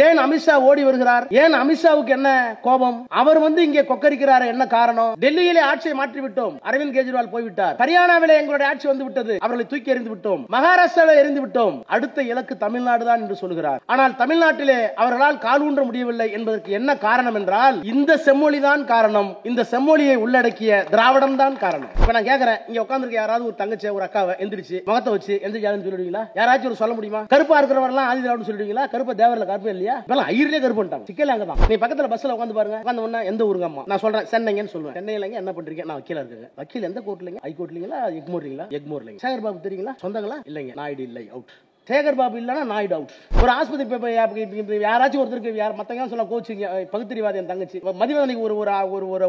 ஏன் அமித்ஷா ஓடி வருகிறார்? ஏன் அமித்ஷாவுக்கு என்ன கோபம்? அவர் இங்கே கொக்கரிக்கிறார், என்ன காரணம்? டெல்லியிலே ஆட்சியை மாற்றி விட்டோம், அரவிந்த் கெஜ்ரிவால் போய்விட்டார். ஹரியானாவிலே எங்களுடைய ஆட்சி வந்து விட்டது, அவர்களை தூக்கி எறிந்து விட்டோம். மகாராஷ்டிராவில் எறிந்து விட்டோம், அடுத்த இலக்கு தமிழ்நாடு தான் என்று சொல்கிறார். ஆனால் தமிழ்நாட்டிலே அவர்களால் காலூன்ற முடியவில்லை என்பதற்கு என்ன காரணம் என்றால் இந்த செம்மொழி தான் காரணம். இந்த செம்மொழியை உள்ளடக்கிய திராவிடம் தான் காரணம். இப்ப நான் கேக்குறேன், இங்க உட்கார்ந்திருக்க யாராவது ஒரு தங்கச்சி ஒரு அக்காவை எந்திரிச்சு முகத்தை வச்சு எந்திரிச்சாலும் சொல்லிடுவீங்களா? யாராச்சும் ஒரு சொல்ல முடியுமா? கருப்பா இருக்கிறவரெல்லாம் ஆதி திராவிடம் சொல்லிடுவீங்களா? கருப்பா தேவரில் கருப்பு இல்லையா? இப்பெல்லாம் ஐயர்லயே கருப்பு பண்ணிட்டாங்க. சிக்கல் அங்கதான். நீ பக்கத்துல பஸ்ல உட்காந்து பாருங்க, உட்காந்து ஒண்ணா எந்த ஊருங்க அம்மா? நான் சொல்றேன் சென்னைங்கன்னு சொல்லுவேன். சென்னையிலங்க என்ன பண்றீங்க? நான் வக்கீலா இருக்கேன். வக்கீல் எந்த கோர்ட்லங்க? ஹைகோர்ட்லீங்களா? எக்மோர்லீங்களா? எக்மோர்லீங்க. சேகர் பாபு தெரியுங்களா? சொந்தங்களா? இல்லைங்க. நாயுடு இல்லை, அவுட். சேகர் பாபு இல்லனா நாயுடு அவுட். ஒரு ஆஸ்பத்திரி யாராச்சும் ஒருத்தருக்கு மத்தவங்க சொல்ல கோச்சிங்க பகுத்தறிவாதி என் தங்கச்சி மதிவதனைக்கு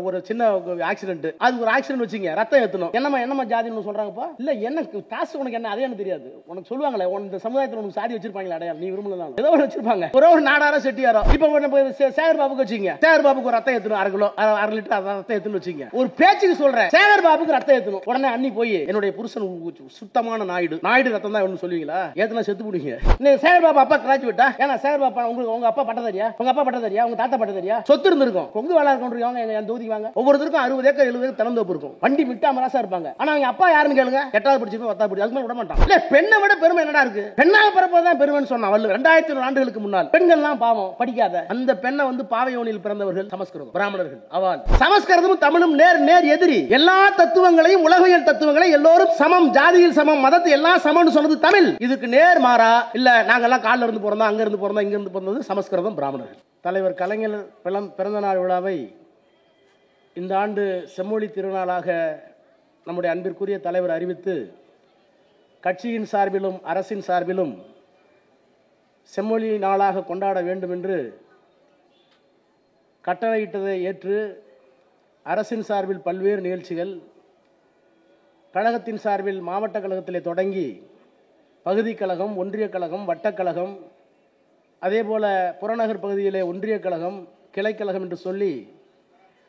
ஒரு சின்ன ஆக்சிடென்ட், அது ஒரு ஆக்சிடென்ட் வச்சுங்க, ரத்தம் ஏத்தணும். என்னமா ஜாதின்னு சொல்றாங்கப்பா? இல்ல என்ன காசு உனக்கு என்ன? அதே எனக்கு தெரியாது. உனக்கு சொல்லுவாங்களே இந்த சமுதாயத்தில் உனக்கு சாதி வச்சிருப்பாங்களா? அடையாளம் நீ விரும்பலாம் ஏதோ ஒன்று வச்சிருப்பாங்க. ஒரு நாடாரோ செட்டியாரோ. இப்ப சேகர் பாபுக்கு வச்சுங்க, சேகர் பாபுக்கு ஒரு ரத்தம் ஏத்தணும், 1/2 கிலோ 1/2 லிட்டர் ரத்தம் ஏத்தணும் வச்சுங்க. ஒரு பேச்சுக்கு சொல்றேன், சேகர் பாபுக்கு ரத்தம் ஏத்தணும். உடனே அன்னி போய் என்னுடைய புருஷன் சுத்தமான நாயுடு ரத்தம் தான் சொல்லுவீங்களா? ஏத்தனா செத்து போடுங்க. சேகர் பாபா அப்பா கிராஜுவேட்டா? ஏன்னா சேகர் பாபா உங்க அப்பா பட்டதாரியா? உங்க அப்பா பட்டதாரியா? உங்க தாத்தா பட்டதாரியா? சொத்து இருந்திருக்கும். கொங்கு வேளாண் இருக்கவங்க என் தொகுதிக்கு வாங்க, ஒவ்வொருத்தருக்கும் 60 ஏக்கர் 70 ஏக்கர் திறந்தோப்பு இருக்கும். வண்டி மிட்டா மராசா இருப்பாங்க. ஆனா அவங்க அப்பா யாருன்னு கேளுங்க, 8வது படிச்சிருப்போம் 10வது படிச்சு அதுக்கு மேல விட மாட்டான். இல்ல பெண்ணை விட பெருமை என்னடா இருக்கு? பெண்ணாக பிறப்பதான் பெருமைன்னு சொன்னா 2500 ஆண்டுகளுக்கு முன்னால் பெண்கள்லாம் பாவம் படிக்காத அந்த பெண்ணை பாவையோனில் பிறந்தவர்கள் சமஸ்கிருதம் பிராமணர்கள். அவள் சமஸ்கிருதமும் தமிழும் நேர் நேர் எதிரி. எல்லா தத்துவங்களையும் உலகியல் தத்துவங்களை எல்லோரும் சமம், ஜாதியில் சமம், மதத்தை எல்லாம் சமம்னு சொன்னது தமிழ். இதுக்கு நேர் மாறா இல்ல நாங்கெல்லாம் காலில் இருந்து பிறந்தோம், அங்க இருந்து பிறந்தோம், இங்க இருந்து பிறந்தது சமஸ்கிருதம் பிராமணர்கள். தலைவர் கலைஞர் பிறந்த நாள் விழாவை இந்த ஆண்டு செம்மொழி திருநாளாக நம்முடைய அன்பிற்குரிய தலைவர் அறிவித்து கட்சியின் சார்பிலும் அரசின் சார்பிலும் செம்மொழி நாளாக கொண்டாட வேண்டும் என்று கட்டளையிட்டதை ஏற்று அரசின் சார்பில் பல்வேறு நிகழ்ச்சிகள், கழகத்தின் சார்பில் மாவட்ட கழகத்திலே தொடங்கி பகுதி கழகம், ஒன்றிய கழகம், வட்டக்கழகம், அதே போல புறநகர் பகுதியிலே ஒன்றிய கழகம், கிளைக்கழகம் என்று சொல்லி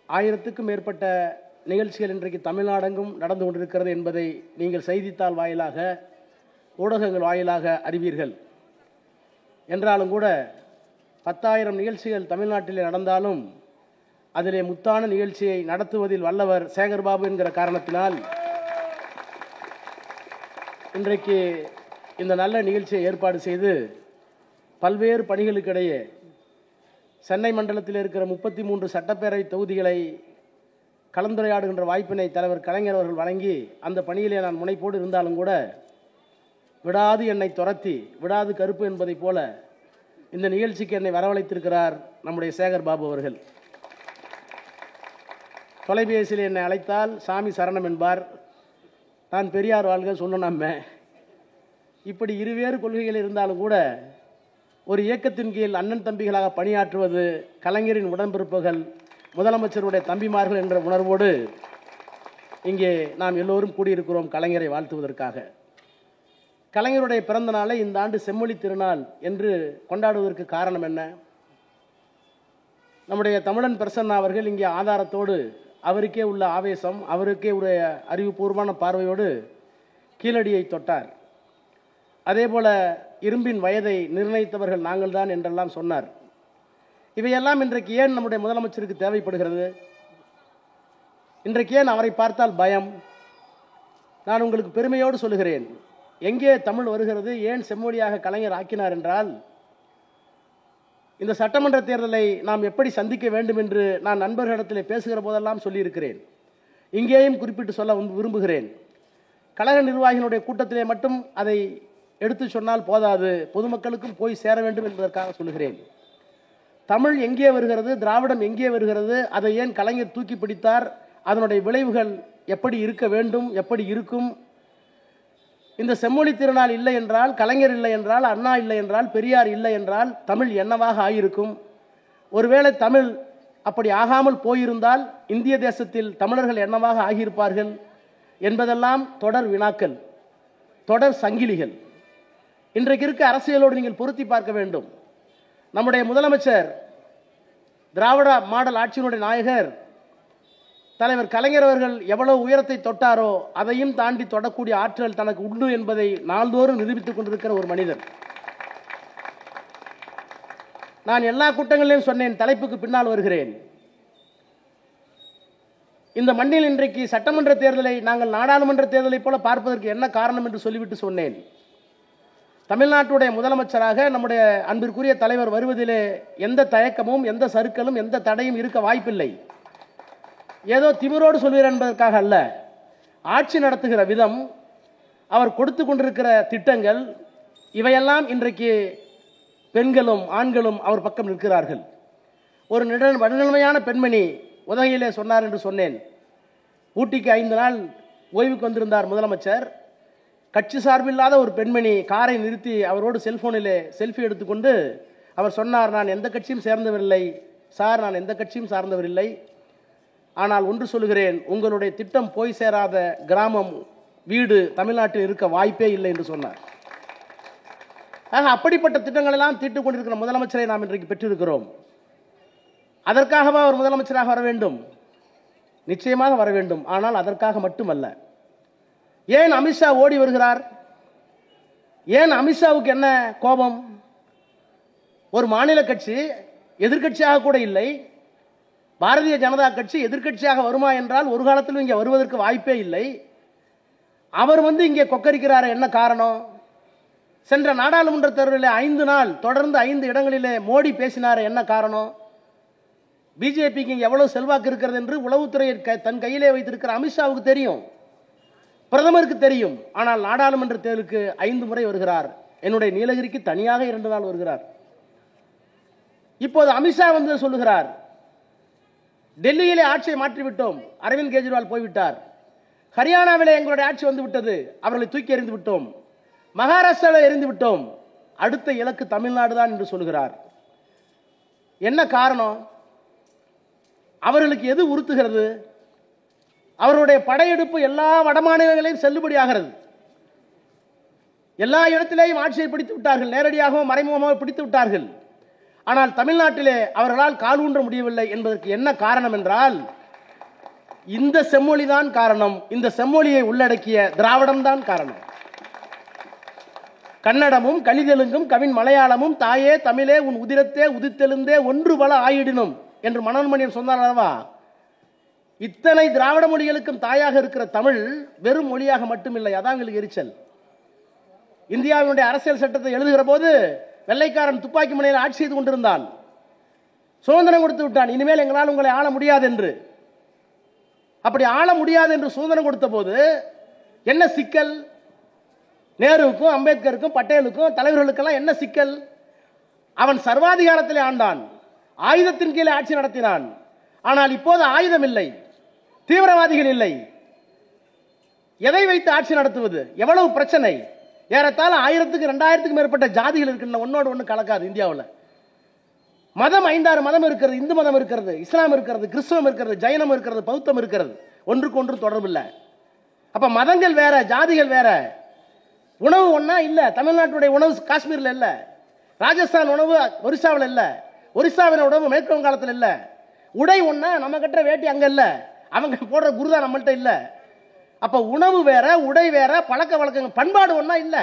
1000க்கும் மேற்பட்ட நிகழ்ச்சிகள் இன்றைக்கு தமிழ்நாடெங்கும் நடந்து கொண்டிருக்கிறது என்பதை நீங்கள் செய்தித்தாள் வாயிலாக, ஊடகங்கள் வாயிலாக அறிவீர்கள். என்றாலும் கூட 10,000 நிகழ்ச்சிகள் தமிழ்நாட்டிலே நடந்தாலும் அதிலே முத்தான நிகழ்ச்சியை நடத்துவதில் வல்லவர் சேகர்பாபு என்கிற காரணத்தினால் இன்றைக்கு இந்த நல்ல நிகழ்ச்சியை ஏற்பாடு செய்து பல்வேறு பணிகளுக்கிடையே சென்னை மண்டலத்தில் இருக்கிற 33 சட்டப்பேரவை தொகுதிகளை கலந்துரையாடுகின்ற வாய்ப்பினை தலைவர் கலைஞர் அவர்கள் வழங்கி அந்த பணியிலே நான் முனைப்போடு இருந்தாலும் கூட விடாது என்னை துரத்தி விடாது கருப்பு என்பதை போல இந்த நிகழ்ச்சிக்கு என்னை வரவழைத்திருக்கிறார் நம்முடைய சேகர் பாபு அவர்கள். தொலைபேசியில் என்னை அழைத்தால் சாமி சரணம் என்பார், நான் பெரியார் வாழ்க சொன்னோம். இப்படி இருவேறு கொள்கைகள் இருந்தாலும் கூட ஒரு இயக்கத்தின் கீழ் அண்ணன் தம்பிகளாக பணியாற்றுவது கலைஞரின் உடன்பிறப்புகள், முதலமைச்சருடைய தம்பிமார்கள் என்ற உணர்வோடு இங்கே நாம் எல்லோரும் கூடியிருக்கிறோம் கலைஞரை வாழ்த்துவதற்காக. கலைஞருடைய பிறந்த நாளை இந்த ஆண்டு செம்மொழி திருநாள் என்று கொண்டாடுவதற்கு காரணம் என்ன? நம்முடைய தமிழன் பிரசன்னா அவர்கள் இங்கே ஆதாரத்தோடு, அவருக்கே உள்ள ஆவேசம், அவருக்கே உடைய அறிவுபூர்வமான பார்வையோடு கீழடியை தொட்டார். அதேபோல இரும்பின் வயதை நிர்ணயித்தவர்கள் நாங்கள் தான் என்றெல்லாம் சொன்னார். இவையெல்லாம் இன்றைக்கு ஏன் நம்முடைய முதலமைச்சருக்கு தேவைப்படுகிறது? இன்றைக்கு ஏன் அவரை பார்த்தால் பயம்? நான் உங்களுக்கு பெருமையோடு சொல்லுகிறேன், எங்கே தமிழ் வருகிறது, ஏன் செம்மொழியாக கலைஞர் ஆக்கினார் என்றால், இந்த சட்டமன்ற தேர்தலை நாம் எப்படி சந்திக்க வேண்டும் என்று நான் நண்பர்களிடத்திலே பேசுகிற போதெல்லாம் சொல்லியிருக்கிறேன். இங்கேயும் குறிப்பிட்டு சொல்ல விரும்புகிறேன். கழக நிர்வாகிகளுடைய கூட்டத்திலே மட்டும் அதை எடுத்து சொன்னால் போதாது, பொதுமக்களுக்கும் போய் சேர வேண்டும் என்பதற்காக சொல்லுகிறேன். தமிழ் எங்கே வருகிறது, திராவிடம் எங்கே வருகிறது, அதை ஏன் கலைஞர் தூக்கி பிடித்தார், அதனுடைய விளைவுகள் எப்படி இருக்க வேண்டும், எப்படி இருக்கும், இந்த செம்மொழி திருநாள் இல்லை என்றால், கலைஞர் இல்லை என்றால், அண்ணா இல்லை என்றால், பெரியார் இல்லை என்றால் தமிழ் என்னவாக ஆகியிருக்கும்? ஒருவேளை தமிழ் அப்படி ஆகாமல் போயிருந்தால் இந்திய தேசத்தில் தமிழர்கள் என்னவாக ஆகியிருப்பார்கள் என்பதெல்லாம் தொடர் வினாக்கள், தொடர் சங்கிலிகள். இன்றைக்கு இருக்க அரசியலோடு நீங்கள் பொருத்தி பார்க்க வேண்டும். நம்முடைய முதலமைச்சர், திராவிட மாடல் ஆட்சியினுடைய நாயகர் தலைவர் கலைஞர் அவர்கள் எவ்வளவு உயரத்தை தொட்டாரோ அதையும் தாண்டி தொடக்கூடிய ஆற்றல் தனக்கு உண்டு என்பதை நாள்தோறும் நிரூபித்துக் கொண்டிருக்கிற ஒரு மனிதர். நான் எல்லா கூட்டங்களிலும் சொன்னேன், தலைப்புக்கு பின்னால் வருகிறேன். இந்த மண்ணில் இன்றைக்கு சட்டமன்ற தேர்தலை நாங்கள் நாடாளுமன்ற தேர்தலை போல பார்ப்பதற்கு என்ன காரணம் என்று சொல்லிவிட்டு சொன்னேன். தமிழ்நாட்டுடைய முதலமைச்சராக நம்முடைய அன்பிற்குரிய தலைவர் வருவதிலே எந்த தயக்கமும் எந்த சறுக்கலும் எந்த தடையும் இருக்க வாய்ப்பில்லை. ஏதோ திமிரோடு சொல்வீர் என்பதற்காக அல்ல. ஆட்சி நடத்துகிற விதம், அவர் கொடுத்து கொண்டிருக்கிற திட்டங்கள், இவையெல்லாம் இன்றைக்கு பெண்களும் ஆண்களும் அவர் பக்கம் நிற்கிறார்கள். ஒரு நடுநிலைமையான பெண்மணி உதகையிலே சொன்னார் என்று சொன்னேன். ஊட்டிக்கு 5 நாள் ஓய்வுக்கு வந்திருந்தார் முதலமைச்சர். கட்சி சார்பில்லாத ஒரு பெண்மணி காரை நிறுத்தி அவரோடு செல்போனிலே செல்ஃபி எடுத்துக்கொண்டு அவர் சொன்னார், நான் எந்த கட்சியும் சேர்ந்தவரில்லை சார், நான் எந்த கட்சியும் சார்ந்தவரில்லை. ஆனால் ஒன்று சொல்கிறேன், உங்களுடைய திட்டம் போய் சேராத கிராமம் வீடு தமிழ்நாட்டில் இருக்க வாய்ப்பே இல்லை என்று சொன்னார். ஆக அப்படிப்பட்ட திட்டங்கள் எல்லாம் தீட்டுக் கொண்டிருக்கிற முதலமைச்சரை நாம் இன்றைக்கு பெற்றிருக்கிறோம். அதற்காகவா அவர் முதலமைச்சராக வர வேண்டும்? நிச்சயமாக வர வேண்டும். ஆனால் அதற்காக மட்டுமல்ல. ஏன் அமித்ஷா ஓடி வருகிறார்? ஏன் அமித்ஷாவுக்கு என்ன கோபம்? ஒரு மாநில கட்சி எதிர்க்கட்சியாக கூட இல்லை. பாரதிய ஜனதா கட்சி எதிர்க்கட்சியாக வருமா என்றால் ஒரு காலத்திலும் இங்கே வருவதற்கு வாய்ப்பே இல்லை. அவர் இங்கே கொக்கரிக்கிறார். என்ன காரணம்? சென்ற நாடாளுமன்ற தேர்தலில் 5 நாள் தொடர்ந்து 5 இடங்களிலே மோடி பேசினார். என்ன காரணம்? பிஜேபிக்கு எவ்வளவு செல்வாக்கு இருக்கிறது என்று உளவுத்துறை தன் கையிலே வைத்திருக்கிற அமித்ஷாவுக்கு தெரியும், பிரதமருக்கு தெரியும். ஆனால் நாடாளுமன்ற தேர்தலுக்கு 5 முறை வருகிறார். என்னுடைய நீலகிரிக்கு தனியாக 2 நாள் வருகிறார். இப்போது அமித்ஷா சொல்லுகிறார், டெல்லியிலே ஆட்சியை மாற்றிவிட்டோம், அரவிந்த் கெஜ்ரிவால் போய்விட்டார். ஹரியானாவிலே எங்களுடைய ஆட்சி விட்டது, அவர்களை தூக்கி எறிந்து விட்டோம். மகாராஷ்டிராவில் எறிந்து விட்டோம், அடுத்த இலக்கு தமிழ்நாடு தான் என்று சொல்கிறார். என்ன காரணம்? அவர்களுக்கு எது உறுத்துகிறது? அவருடைய படையெடுப்பு எல்லா வடமாநிலங்களையும் செல்லுபடியாகிறது. எல்லா இடத்திலேயும் ஆட்சியை பிடித்து விட்டார்கள், நேரடியாகவும் மறைமுகமாக பிடித்து விட்டார்கள். ஆனால் தமிழ்நாட்டிலே அவர்களால் கால் ஊன்ற முடியவில்லை என்பதற்கு என்ன காரணம் என்றால் இந்த செம்மொழி தான் காரணம். இந்த செம்மொழியை உள்ளடக்கிய திராவிடம் தான் காரணம். கன்னடமும் கலிதெலுங்கும் கவின் மலையாளமும் தாயே தமிழே உன் உதிரத்தே உதித்தெழுந்தே ஒன்று பல ஆயிடினும் என்று மனோன்மணியன் சொன்னார் அல்லவா? இத்தனை திராவிட மொழிகளுக்கும் தாயாக இருக்கிற தமிழ் வெறும் மொழியாக மட்டுமில்லை. அதான் எங்களுக்கு எரிச்சல். இந்தியாவினுடைய அரசியல் சட்டத்தை எழுதுகிற போது வெள்ளைக்காரன் துப்பாக்கி முனையில் ஆட்சி செய்து கொண்டிருந்தான். சுதந்திரம் கொடுத்து விட்டான், இனிமேல் எங்களால் உங்களை ஆள முடியாது என்று. அப்படி ஆள முடியாது என்று சுதந்திரம் கொடுத்த போது என்ன சிக்கல்? நேருவுக்கும் அம்பேத்கருக்கும் பட்டேலுக்கும் தலைவர்களுக்கெல்லாம் என்ன சிக்கல்? அவன் சர்வாதிகாரத்திலே ஆண்டான், ஆயுதத்தின் கீழே ஆட்சி நடத்தினான். ஆனால் இப்போது ஆயுதம் இல்லை, தீவிரவாதிகள் இல்லை. எதை வைத்து ஆட்சி நடத்துவது? எவ்வளவு பிரச்சனை! ஏறத்தாழ 1000க்கு 2000க்கு மேற்பட்ட ஜாதிகள் இருக்கின்றன, ஒன்னோடு ஒன்று கலக்காது. இந்தியாவில் மதம் 5-6 மதம் இருக்கிறது. இந்து மதம் இருக்கிறது, இஸ்லாம் இருக்கிறது, கிறிஸ்தவம் இருக்கிறது, ஜைனம் இருக்கிறது, பௌத்தம் இருக்கிறது. ஒன்றுக்கு ஒன்று தொடர்பு இல்லை. அப்ப மதங்கள் வேற, ஜாதிகள் வேற. உணவு ஒன்னா இல்ல. தமிழ்நாட்டுடைய உணவு காஷ்மீர்ல இல்ல, ராஜஸ்தான் உணவு ஒரிசாவில் இல்ல, ஒரிசாவின் உணவு மேற்கு வங்காளத்தில் இல்ல. உடை ஒன்னா, நம்ம கட்டுற வேட்டி அங்க இல்ல, அவங்க போடுற குருதா நம்மள்ட்ட இல்ல. அப்ப உணவு வேற, உடை வேற, பழக்க வழக்கங்கள், பண்பாடு ஒன்னா இல்ல.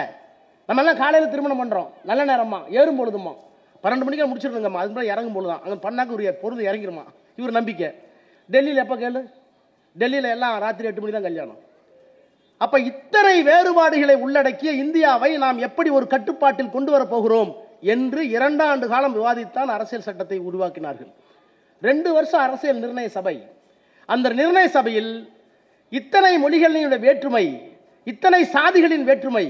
நம்ம எல்லாம் காலையில திருமணம் பண்றோம், நல்ல நேரமா, ஏறும் பொழுதுமா, 12 மணிக்கு முடிச்சிருங்கம்மா, அது மாதிரி இறங்கும் பொழுதுதான் அங்க பண்ணாக்க ஒரு பொழுது இறங்கிருமா. இவர் நம்பிக்கை. டெல்லியில் எப்ப கேளு, டெல்லியில எல்லாம் ராத்திரி 8 மணி தான் கல்யாணம். அப்ப இத்தனை வேறுபாடுகளை உள்ளடக்கிய இந்தியாவை நாம் எப்படி ஒரு கட்டுப்பாட்டில் கொண்டு வர போகிறோம் என்று 2 ஆண்டு காலம் விவாதித்தான் அரசியல் சட்டத்தை உருவாக்கினார்கள். 2 வருஷம் அரசியல் நிர்ணய சபை. அந்த நிர்ணய சபையில் இத்தனை மொழிகளின் வேற்றுமை, இத்தனை சாதிகளின் வேற்றுமை,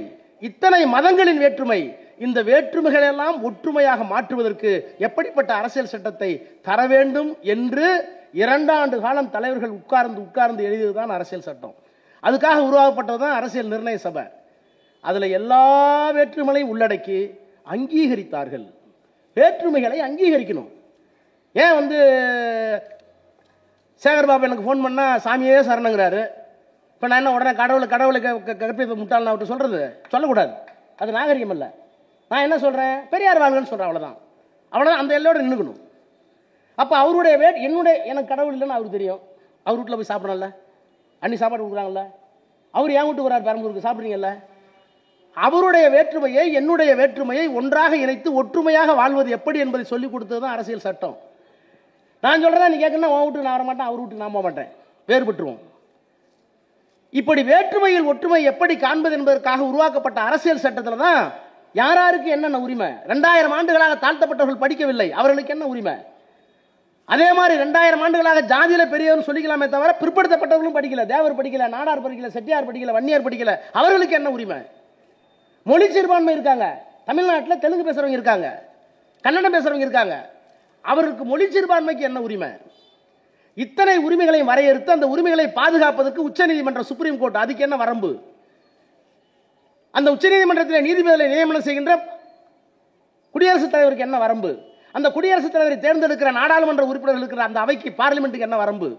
இத்தனை மதங்களின் வேற்றுமை, இந்த வேற்றுமைகள் எல்லாம் ஒற்றுமையாக மாற்றுவதற்கு எப்படிப்பட்ட அரசியல் சட்டத்தை தர வேண்டும் என்று 2 ஆண்டு காலம் தலைவர்கள் உட்கார்ந்து எழுதியதுதான் அரசியல் சட்டம். அதுக்காக உருவாக்கப்பட்டதுதான் அரசியல் நிர்ணய சபை. அதுல எல்லா வேற்றுமைகளையும் உள்ளடக்கி அங்கீகரித்தார்கள். வேற்றுமைகளை அங்கீகரிக்கணும். ஏன் சேகர்பாபு எனக்கு போன் பண்ணா சாமியே சரணங்கிறாரு. இப்ப நான் என்ன உடனே கடவுளை கற்பித்த முட்டாள் நான் சொல்றது சொல்லக்கூடாது, அது நாகரிகம் அல்ல. நான் என்ன சொல்றேன், பெரியார் வாழ்கன்னு சொல்றேன், அவ்வளவுதான். அந்த எல்லோட நின்னுக்கணும். அப்ப அவருடைய எனக்கு கடவுள் இல்லைன்னு அவருக்கு தெரியும். அவர் வீட்டில் போய் சாப்பிடணும்ல, அன்னி சாப்பாடு கொடுக்குறாங்கல்ல, அவர் என் வீட்டுக்கு வர்றாரு பெரம்பூருக்கு, சாப்பிட்றீங்கல்ல. அவருடைய வேற்றுமையை என்னுடைய வேற்றுமையை ஒன்றாக இணைத்து ஒற்றுமையாக வாழ்வது எப்படி என்பதை சொல்லிக் கொடுத்தது தான் அரசியல் சட்டம். நான் சொல்றதா நீ கேட்கணும், உன் வீட்டுக்கு நான் வர மாட்டேன், அவர் வீட்டுக்கு நான் போக மாட்டேன், வேறுபட்டுருவோம். இப்படி வேற்றுமையில் ஒற்றுமை எப்படி காண்பது என்பதற்காக உருவாக்கப்பட்ட அரசியல் சட்டத்தில் தான் யாராருக்கு என்னென்ன உரிமை. 2000 ஆண்டுகளாக தாழ்த்தப்பட்டவர்கள் படிக்கவில்லை, அவர்களுக்கு என்ன உரிமை? அதே மாதிரி 2000 ஆண்டுகளாக ஜாதியில பெரியவர்கள் சொல்லிக்கலாமே தவிர பிற்படுத்தப்பட்டவர்களும் படிக்கல. தேவர் படிக்கல, நாடார் படிக்கல, செட்டியார் படிக்கல, வன்னியார் படிக்கல, அவர்களுக்கு என்ன உரிமை? மொழி சிறுபான்மை இருக்காங்க, தமிழ்நாட்டில் தெலுங்கு பேசுறவங்க இருக்காங்க, கன்னடம் பேசுறவங்க இருக்காங்க, அவருக்கு மொழி சிறுபான்மைக்கு என்ன உரிமை? இத்தனை உரிமைகளை வரையறுத்து அந்த உரிமைகளை பாதுகாப்பதற்கு உச்சநீதிமன்றம், சுப்ரீம் கோர்ட், அதுக்கு என்ன வரம்பு? அந்த உச்சநீதிமன்றத்தில் நீதிபதிகளை நியமனம் செய்கின்ற குடியரசுத் தலைவருக்கு என்ன வரம்பு? அந்த குடியரசுத் தலைவரை தேர்ந்தெடுக்கிற நாடாளுமன்ற உறுப்பினர்கள் இருக்கிற அந்த அவைக்கு, பார்லிமெண்ட்டுக்கு என்ன வரம்பு?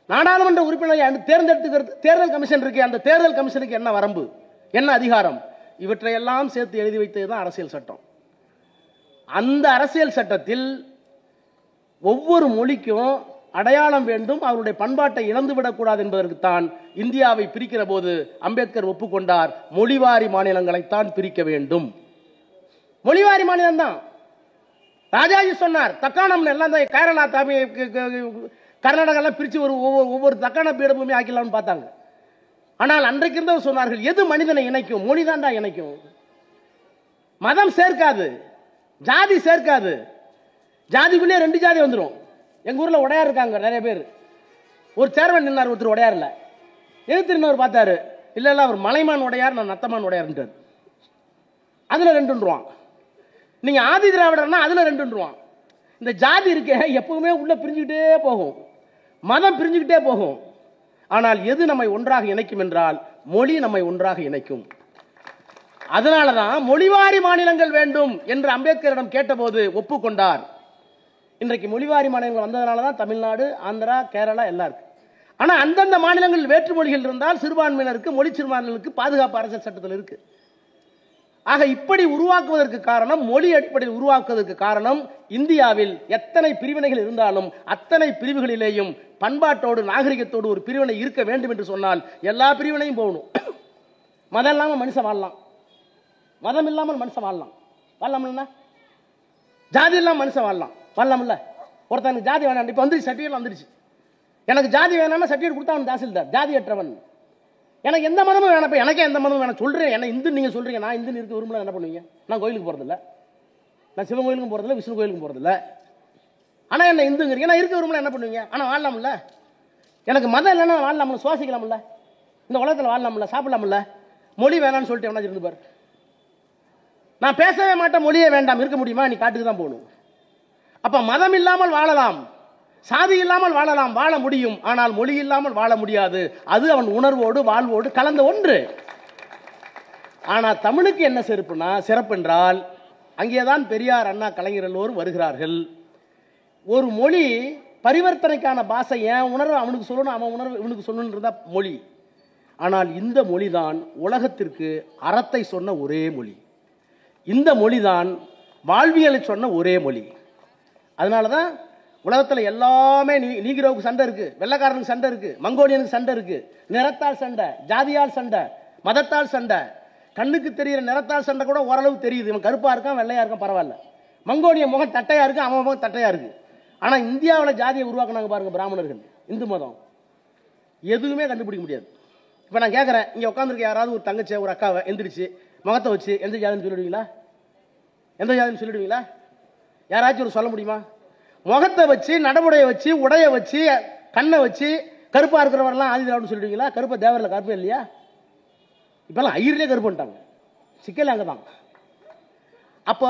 நாடாளுமன்ற உறுப்பினரை தேர்ந்தெடுக்கிறது தேர்தல் கமிஷன் இருக்கு, அந்த தேர்தல் கமிஷனுக்கு என்ன வரம்பு, என்ன அதிகாரம்? இவற்றையெல்லாம் சேர்த்து எழுதி வைத்தது தான் அரசியல் சட்டம். அந்த அரசியல் சட்டத்தில் ஒவ்வொரு மொழிக்கும் அடையாளம் வேண்டும், அவருடைய பண்பாட்டை இழந்துவிடக்கூடாது என்பதற்குத்தான் இந்தியாவை பிரிக்கிற போது அம்பேத்கர் ஒப்புக்கொண்டார், மொழிவாரி மாநிலங்களைத்தான் பிரிக்க வேண்டும். மொழிவாரி மாநிலம் தான். ராஜாஜி சொன்னார், தக்காணம் எல்லாம் தான் கேரளா, கர்நாடகா எல்லாம் பிரிச்சு ஒவ்வொரு தக்காண பீடபூமி ஆக்கலாம்னு பார்த்தாங்க. ஆனால் அன்றைக்கு இருந்தவர் சொன்னார்கள், எது மனிதனை இணைக்கும்? மொழிதான்டா இணைக்கும். மதம் சேர்க்காது, ஜாதி சேர்க்காது. ஜாதிக்குள்ளே 2 ஜாதி வந்துடும். எங்க ஊர்ல உடையார் இருக்காங்க நிறைய பேர். ஒரு சேர்மன் நின்னார், ஒருத்தர் உடையார் இல்ல, எதிர்த்து இன்னொரு பார்த்தாரு, இல்ல இல்ல அவர் மலைமான் உடையார், நான் நத்தமான் உடையார். அதுல 2 நீங்க ஆதி திராவிடர்னா அதுல 2. இந்த ஜாதி இருக்க எப்பவுமே உள்ள பிரிஞ்சுக்கிட்டே போகும், மதம் பிரிஞ்சுக்கிட்டே போகும். ஆனால் எது நம்மை ஒன்றாக இணைக்கும் என்றால் மொழி நம்மை ஒன்றாக இணைக்கும். அதனாலதான் மொழிவாரி மாநிலங்கள் வேண்டும் என்று அம்பேத்கரிடம் கேட்டபோது ஒப்புக்கொண்டார். இன்றைக்கு மொழிவாரி மாநிலங்கள் வந்ததனாலதான் தமிழ்நாடு, ஆந்திரா, கேரளா எல்லாம் இருக்கு. ஆனா அந்தந்த மாநிலங்களில் வேற்று மொழிகள் இருந்தால் சிறுபான்மையினருக்கு, மொழி சிறுபான்மையினருக்கு பாதுகாப்பு அரசியல் சட்டத்தில் இருக்கு. ஆக இப்படி உருவாக்குவதற்கு காரணம், மொழி அடிப்படையில் உருவாக்குவதற்கு காரணம், இந்தியாவில் எத்தனை பிரிவினைகள் இருந்தாலும் அத்தனை பிரிவுகளிலேயும் பண்பாட்டோடு நாகரிகத்தோடு ஒரு பிரிவினை இருக்க வேண்டும் என்று சொன்னால் எல்லா பிரிவினையும் போகணும். மதம் இல்லாமல் மனுஷன் வாழலாம், மதம் இல்லாமல் மனுஷன் வாழலாம், வாழலாம்ல. ஜாதி இல்லாமல் மனுஷன் வாழலாம்ல. ஒருத்தனுக்கு ஜாதி வேணாம், இப்போ வந்து சர்டிஃபிகேட் வந்துருச்சு, எனக்கு ஜாதி வேணாம்னா சர்டிஃபிகேட் கொடுத்தா அவன் தாசில்தார், ஜாதியற்றவன். எனக்கு எந்த மதமும் வேணாம், எனக்கே எந்த மதமும் வேணாம் சொல்றேன். என்ன இந்து நீங்க சொல்றீங்க, நான் இந்து இருக்க விரும்பல, என்ன பண்ணுவீங்க? நான் கோயிலுக்கு போறதில்ல, நான் சிவன் கோயிலுக்கும் போறதில்ல, விஷ்ணு கோயிலுக்கும் போறதில்ல. ஆனா என்ன இந்துங்கிறீங்க, நான் இருக்க விரும்பல, என்ன பண்ணுவீங்க? ஆனா வாழலாம்ல. எனக்கு மதம் இல்லைன்னா வாழலாம்ல, சுவாசிக்கலாம்ல, இந்த உலகத்தில் வாழலாம்ல, சாப்பிடலாம்ல. மொழி வேணாம்னு சொல்லிட்டு எவனா இருந்து பாரு. நான் பேசவே மாட்டேன், மொழியே வேண்டாம், இருக்க முடியுமா? நீ காட்டுக்கு தான் போகணும். அப்ப மதம் இல்லாமல் வாழலாம், சாதி இல்லாமல் வாழலாம், வாழ முடியும். ஆனால் மொழி இல்லாமல் வாழ முடியாது. அது அவன் உணர்வோடு வாழ்வோடு கலந்த ஒன்று. ஆனா தமிழுக்கு என்ன சிறப்பு என்றால், அங்கேதான் பெரியார், அண்ணா, கலைஞர் எல்லோரும் வருகிறார்கள். ஒரு மொழி பரிவர்த்தனைக்கான பாஷை, என் உணர்வு அவனுக்கு சொல்லணும், அவன் உணர்வு இவனுக்கு சொல்லணும் இருந்தா மொழி. ஆனால் இந்த மொழிதான் உலகத்திற்கு அறத்தை சொன்ன ஒரே மொழி. இந்த மொழிதான் வாழ்வியலை சொன்ன ஒரே மொழி. அதனாலதான் உலகத்தில் எல்லாமே நீகிரோவுக்கு சண்டை இருக்கு, வெள்ளக்காரனுக்கு சண்டை இருக்கு, மங்கோலியனுக்கு சண்டை இருக்கு, நிறத்தால் சண்டை, ஜாதியால் சண்டை, மதத்தால் சண்டை. கண்ணுக்கு தெரிகிற நிறத்தால் சண்டை கூட ஓரளவு தெரியுது, இவன் கருப்பா இருக்கான், வெள்ளையா இருக்கான், பரவாயில்ல. மங்கோலிய முகம் தட்டையா இருக்கு, அவன் முகம் தட்டையா இருக்கு. ஆனா இந்தியாவில் ஜாதியை உருவாக்குனாங்க பாருங்க பிராமணர்கள், இந்து மதம். எதுவுமே கண்டுபிடிக்க முடியாது. இப்ப நான் கேட்கறேன், இங்க உட்காந்துருக்க யாராவது ஒரு தங்கச்சி, ஒரு அக்காவை எந்திரிச்சு முகத்தை வச்சு எந்த ஜாதின்னு சொல்லிடுவீங்களா? எந்த ஜாதின்னு சொல்லிடுவீங்களா? யாராச்சும் ஒரு சொல்ல முடியுமா? முகத்தை வச்சு, நடைமுறையை வச்சு, உடைய வச்சு, கண்ணை வச்சு கருப்பா இருக்கிறவரெல்லாம் ஆதி திராவிடம் சொல்லிடுவீங்களா? கருப்பை தேவரில் கருப்பே இல்லையா? இப்பெல்லாம் ஐயர்லேயே கருப்புட்டாங்க. சிக்கல் அங்கதான். அப்போ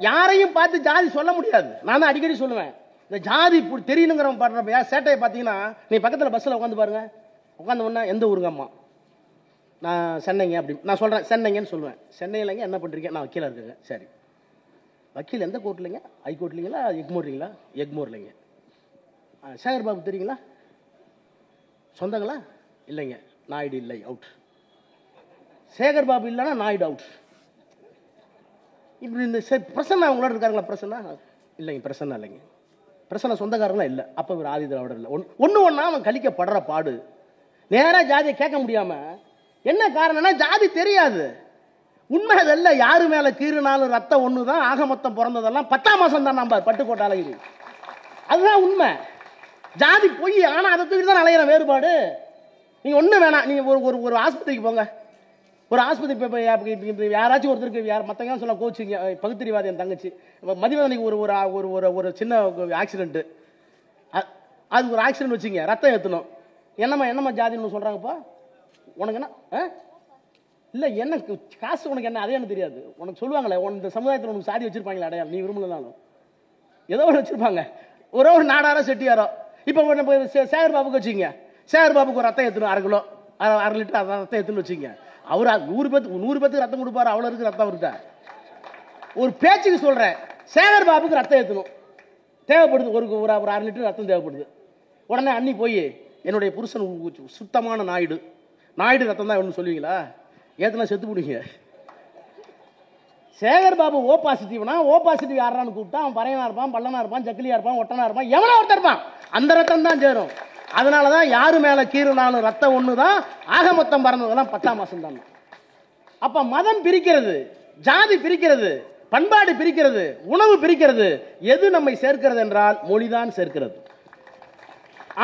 யாரையும் பார்த்து ஜாதி சொல்ல முடியாது. நான் தான் அடிக்கடி சொல்லுவேன், இந்த ஜாதி தெரியணுங்கிறவன் பாடுற சேட்டையை பார்த்தீங்கன்னா, நீ பக்கத்தில் பஸ்ஸில் உட்காந்து பாருங்க, உட்காந்து ஒன்னா எந்த ஊருங்க அம்மா, நான் சென்னைங்க அப்படி நான் சொல்றேன், சென்னைங்கன்னு சொல்லுவேன். சென்னையிலங்க என்ன பண்றீங்க? நான் வக்கீலா இருக்குங்க. சரி, வக்கீல் எந்த கோர்ட்லைங்க? ஹைகோர்ட்லீங்களா, எக்மோர்லீங்களா? எக்மோர்லைங்க. சேகர் பாபு தெரியுங்களா? சொந்தங்களா? இல்லைங்க, நாயுடு இல்லை, அவுட். சேகர் பாபு இல்லைன்னா நாயுடு அவுட். இப்படி இந்த பிரசன்னா அவங்களோட இருக்காருங்களா? பிரசன்னா இல்லைங்க, பிரசன்னா இல்லைங்க, பிரசன்னா சொந்தக்காரங்களா இல்லை. அப்ப ஒரு ஆதி திராவிடர் இல்லை. ஒன்று ஒன்றா அவன் கழிக்கப்படுற பாடு. நேராக ஜாதியை கேட்க முடியாம என்ன காரணம்னா ஜாதி தெரியாது. உண்மை அதல்ல. யாரு மேல கீறுனாலும் ரத்தம் ஒண்ணுதான். ஆக மொத்தம் பிறந்ததெல்லாம் 10ஆம் மாசம் தான். நம்ப பட்டுக்கோட்டை அழகிரி, அதுதான் உண்மை. ஜாதி பொய். ஆனா அதை தூக்கி தான் அலையிற வேறுபாடு. நீங்க ஒண்ணு வேணாம், நீங்க ஒரு ஆஸ்பத்திரிக்கு போங்க. ஒரு ஆஸ்பத்திரி யாராச்சும் ஒருத்தருக்கு மத்தவங்க சொல்ல கோச்சிங்க, பகுத்தறிவாதி என் தங்கச்சி மதிவதனைக்கு ஒரு சின்ன ஆக்சிடென்ட், அது ஒரு ஆக்சிடென்ட் வச்சுங்க, ரத்தம் ஏற்றணும். என்னம்மா ஜாதின்னு சொல்றாங்கப்பா. உனக்கு என்ன இல்ல, என்ன காசு உனக்கு என்ன அடையாளம் தெரியாது. உனக்கு சொல்லுவாங்களே, இந்த சமுதாயத்தில் உனக்கு சாதி வச்சிருப்பாங்களே அடையாளம், நீ விரும்பலனாலும் ஏதோ ஒன்று வச்சிருப்பாங்க. ஒரு நாடாரோ செட்டியாரோ. இப்போ சேகர் பாபுக்கு வச்சுங்க, சேகர் பாபுக்கு ஒரு ரத்தம் ஏற்றணும், 1/2 கிலோ 1/2 லிட்டர் ரத்தம் ஏற்றுன்னு வச்சுங்க. அவர் 100 பேத்துக்கு ரத்தம் கொடுப்பாரு. அவ்வளோ இருக்கு ரத்தம் இருக்கா. ஒரு பேச்சுக்கு சொல்றேன், சேகர் பாபுக்கு ரத்தம் ஏற்றணும், தேவைப்படுது, ஒரு 1/2 லிட்டர் ரத்தம் தேவைப்படுது. உடனே அன்னி போய் என்னுடைய புருஷன் சுத்தமான நாயுடு ரத்தம் தான் ஒன்று சொல்லுவீங்களா? ஏத்தனா செத்து போடுவீங்க. சேகர் பாபு ஓ பாசிட்டிவ்னா, ஓ பாசிட்டிவ் யாரான்னு கூப்பிட்டா அவன் பறையனா இருப்பான், பள்ளனா இருப்பான், ஜக்கிலியா இருப்பான், ஒட்டனா இருப்பான், எவனோ ஒருத்தர் இருப்பான். அந்த ரத்தம் தான் சேரும். அதனாலதான் யாரு மேல கீறுனாலும் ரத்தம் ஒண்ணுதான். ஆக மொத்தம் பறந்ததெல்லாம் 10ஆம் மாசம் தான். அப்ப மதம் பிரிக்கிறது, ஜாதி பிரிக்கிறது, பண்பாடு பிரிக்கிறது, உணவு பிரிக்கிறது. எது நம்மை சேர்க்கிறது என்றால் மொழிதான் சேர்க்கிறது.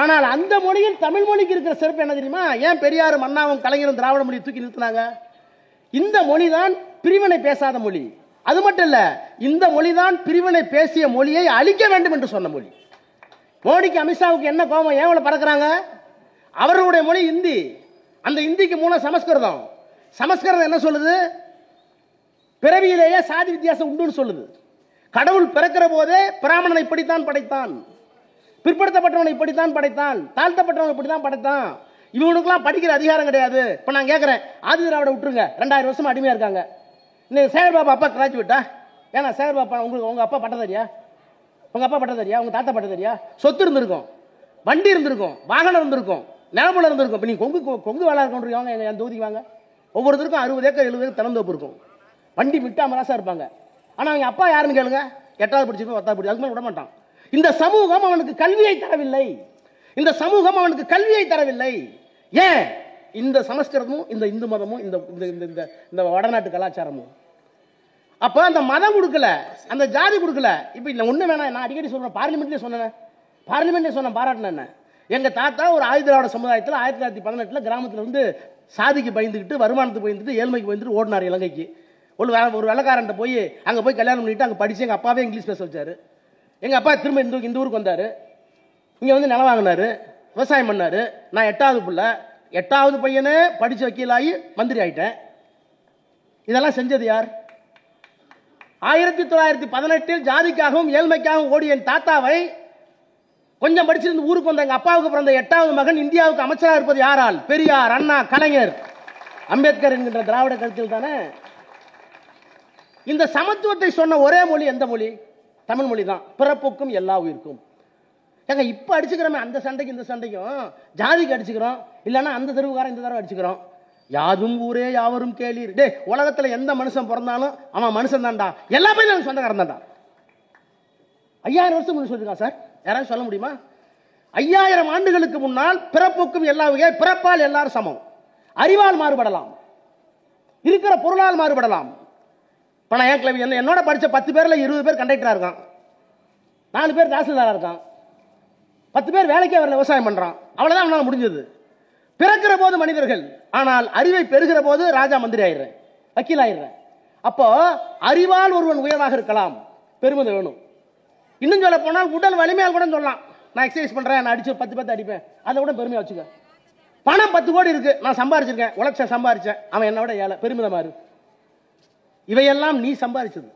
ஆனால் அந்த மொழியில் தமிழ் மொழிக்கு இருக்கிற சிறப்பு என்ன தெரியுமா? ஏன் பெரியாரும் அண்ணாவும் கலைஞரும் திராவிட மொழியை தூக்கி நிறுத்தினாங்க? இந்த மொழிதான் பிரிவினை பேசாத மொழி. அது மட்டும் இல்ல, இந்த மொழிதான் பிரிவினை பேசிய மொழியை அழிக்க வேண்டும் என்று சொன்ன மொழி. மோடிக்கு அமித்ஷாவுக்கு என்ன கோபம்? ஏன் பறக்கிறாங்க? அவர்களுடைய மொழி இந்தி. அந்த இந்திக்கு மூலம் சமஸ்கிருதம். சமஸ்கிருதம் என்ன சொல்லுது? பிறவியிலேயே சாதி வித்தியாசம் உண்டுன்னு சொல்லுது. கடவுள் பிறக்கிற போதே பிராமணனை இப்படித்தான் படைத்தான், பிற்படுத்தப்பட்டவனை இப்படித்தான் படைத்தான், தாழ்த்தப்பட்டவனை இப்படித்தான் படைத்தான். இவனுக்குலாம் படிக்கிற அதிகாரம் கிடையாது. இப்ப நான் கேட்கிறேன், ஆதி திராவிட விட்டுருங்க, 2000 வருஷமா அடிமையா இருக்காங்க. இன்னைக்கு சேகர் பாபா அப்பா கிராஜுவேட்டா? ஏன்னா சேகர் பாபா உங்க அப்பா பட்டதாரியா? உங்க அப்பா பட்டதாரியா? உங்க தாத்தா பட்டதாரியா? சொத்து இருந்திருக்கும், வண்டி இருந்திருக்கும், வாகனம் இருந்திருக்கும், நிலமுல இருந்திருக்கும். இப்ப நீங்க கொங்கு வேலை இருக்கவங்க என் தொகுதிக்கு வாங்க. ஒவ்வொருத்தருக்கும் 60 ஏக்கர் 70 ஏக்கர் திறந்தோப்பு இருக்கும், வண்டி மிட்டாமராசா இருப்பாங்க. ஆனா அவங்க அப்பா யாருன்னு கேளுங்க, 8வது படிச்சிருக்கோம், 10வது படிச்சு, அதுக்கு மேல விட மாட்டான். இந்த சமூகம் அவனுக்கு கல்வியை தரவில்லை. இந்த சமூகம் அவனுக்கு கல்வியை தரவில்லை. ஏன்? இந்த சமஸ்கிருதமும், இந்த இந்து மதமும், இந்த வடநாட்டு கலாச்சாரமும். அப்ப அந்த மதம் கொடுக்கல, அந்த ஜாதி கொடுக்கல. இப்ப இல்ல ஒண்ணு வேணாம், நான் அடிக்கடி சொல்றேன், பார்லிமெண்ட்லயே சொன்னேன், பாராட்டினேன். எங்க தாத்தா ஒரு ஆதி திராவிட சமுதாயத்தில் 1918 கிராமத்துல இருந்து சாதிக்கு பயந்துக்கிட்டு, வருமானத்துக்கு பயந்துட்டு, ஏழ்மைக்கு பயந்துட்டு ஓடினார் இலங்கைக்கு. ஒரு வெள்ளக்காரன் போய் அங்க போய் கல்யாணம் பண்ணிட்டு அங்க படிச்சு எங்க அப்பாவே இங்கிலீஷ் பேச வச்சாரு. எங்க அப்பா திரும்ப இந்த ஊருக்கு வந்தாரு, இங்க வந்து நிலம் வாங்கினாரு, விவசாயம் பண்ணாரு. நான் 8வது பிள்ளை, 8வது பையனே படிச்சு வக்கீலாகி மந்திரி ஆயிட்டேன். இதெல்லாம் செஞ்சது யார்? 1918 ஜாதிக்காகவும் ஏழ்மைக்காகவும் ஓடிய என் தாத்தாவை கொஞ்சம் படிச்சிருந்து ஊருக்கு வந்த எங்க அப்பாவுக்கு பிறந்த 8வது மகன் இந்தியாவுக்கு அமைச்சராக இருப்பது யாரால்? பெரியார், அண்ணா, கலைஞர், அம்பேத்கர் என்கின்ற திராவிட கருத்தில் தானே. இந்த சமத்துவத்தை சொன்ன ஒரே மொழி எந்த மொழி? தமிழ் மொழி தான். பிறப்புக்கும் எல்லா உயிருக்கும். ஏங்க இப்ப அடிச்சுக்கிறோமே, அந்த சண்டைக்கு இந்த சண்டைக்கும் ஜாதிக்கு அடிச்சுக்கிறோம், இல்லைன்னா அந்த தெருவுக்காரன் இந்த தடவை அடிச்சுக்கிறோம். யாதும் ஊரே யாவரும் கேளீர். டே, உலகத்துல எந்த மனுஷன் பிறந்தாலும் அவன் மனுஷன் தான்டா, எல்லா பேரும் சொந்தக்காரன் தான்டா. 5000 வருஷம் முன்னாடி சொல்லிருக்கான் சார், யாராவது சொல்ல முடியுமா? 5000 ஆண்டுகளுக்கு முன்னால் பிறப்புக்கும் எல்லா வகை, பிறப்பால் எல்லாரும் சமம், அறிவால் மாறுபடலாம், இருக்கிற பொருளால் மாறுபடலாம். இப்ப நான் என்னோட படிச்ச 10 பேர்ல 20 பேர் கண்டக்டரா இருக்கான், 4 பேர் தாசில்தாரா இருக்கான், 10 பேர் வேலைக்கே வரல, விவசாயம் பண்றான். அவ்வளவுதான் அவனால முடிஞ்சது. பிறக்கிற போது மனிதர்கள், ஆனால் அறிவை பெறுகிற போது ராஜா மந்திரி ஆயிடுறேன், வக்கீல் ஆயிடுறேன். அப்போ அறிவால் ஒருவன் உயர்வாக இருக்கலாம், பெருமிதம் வேணும். இன்னும் சொல்ல போனால் உடல் வலிமையால் கூட சொல்லலாம். நான் எக்ஸசைஸ் பண்றேன், நான் அடிச்சு 10 பேர்த்து அடிப்பேன், அதை விட பெருமையா வச்சுக்க. பணம் 10 கோடி இருக்கு, நான் சம்பாரிச்சிருக்கேன், உழைச்ச சம்பாரிச்சேன், அவன் என்னை விட ஏழை, பெருமிதமா இருக்கு. இவையெல்லாம் நீ சம்பாதிச்சது.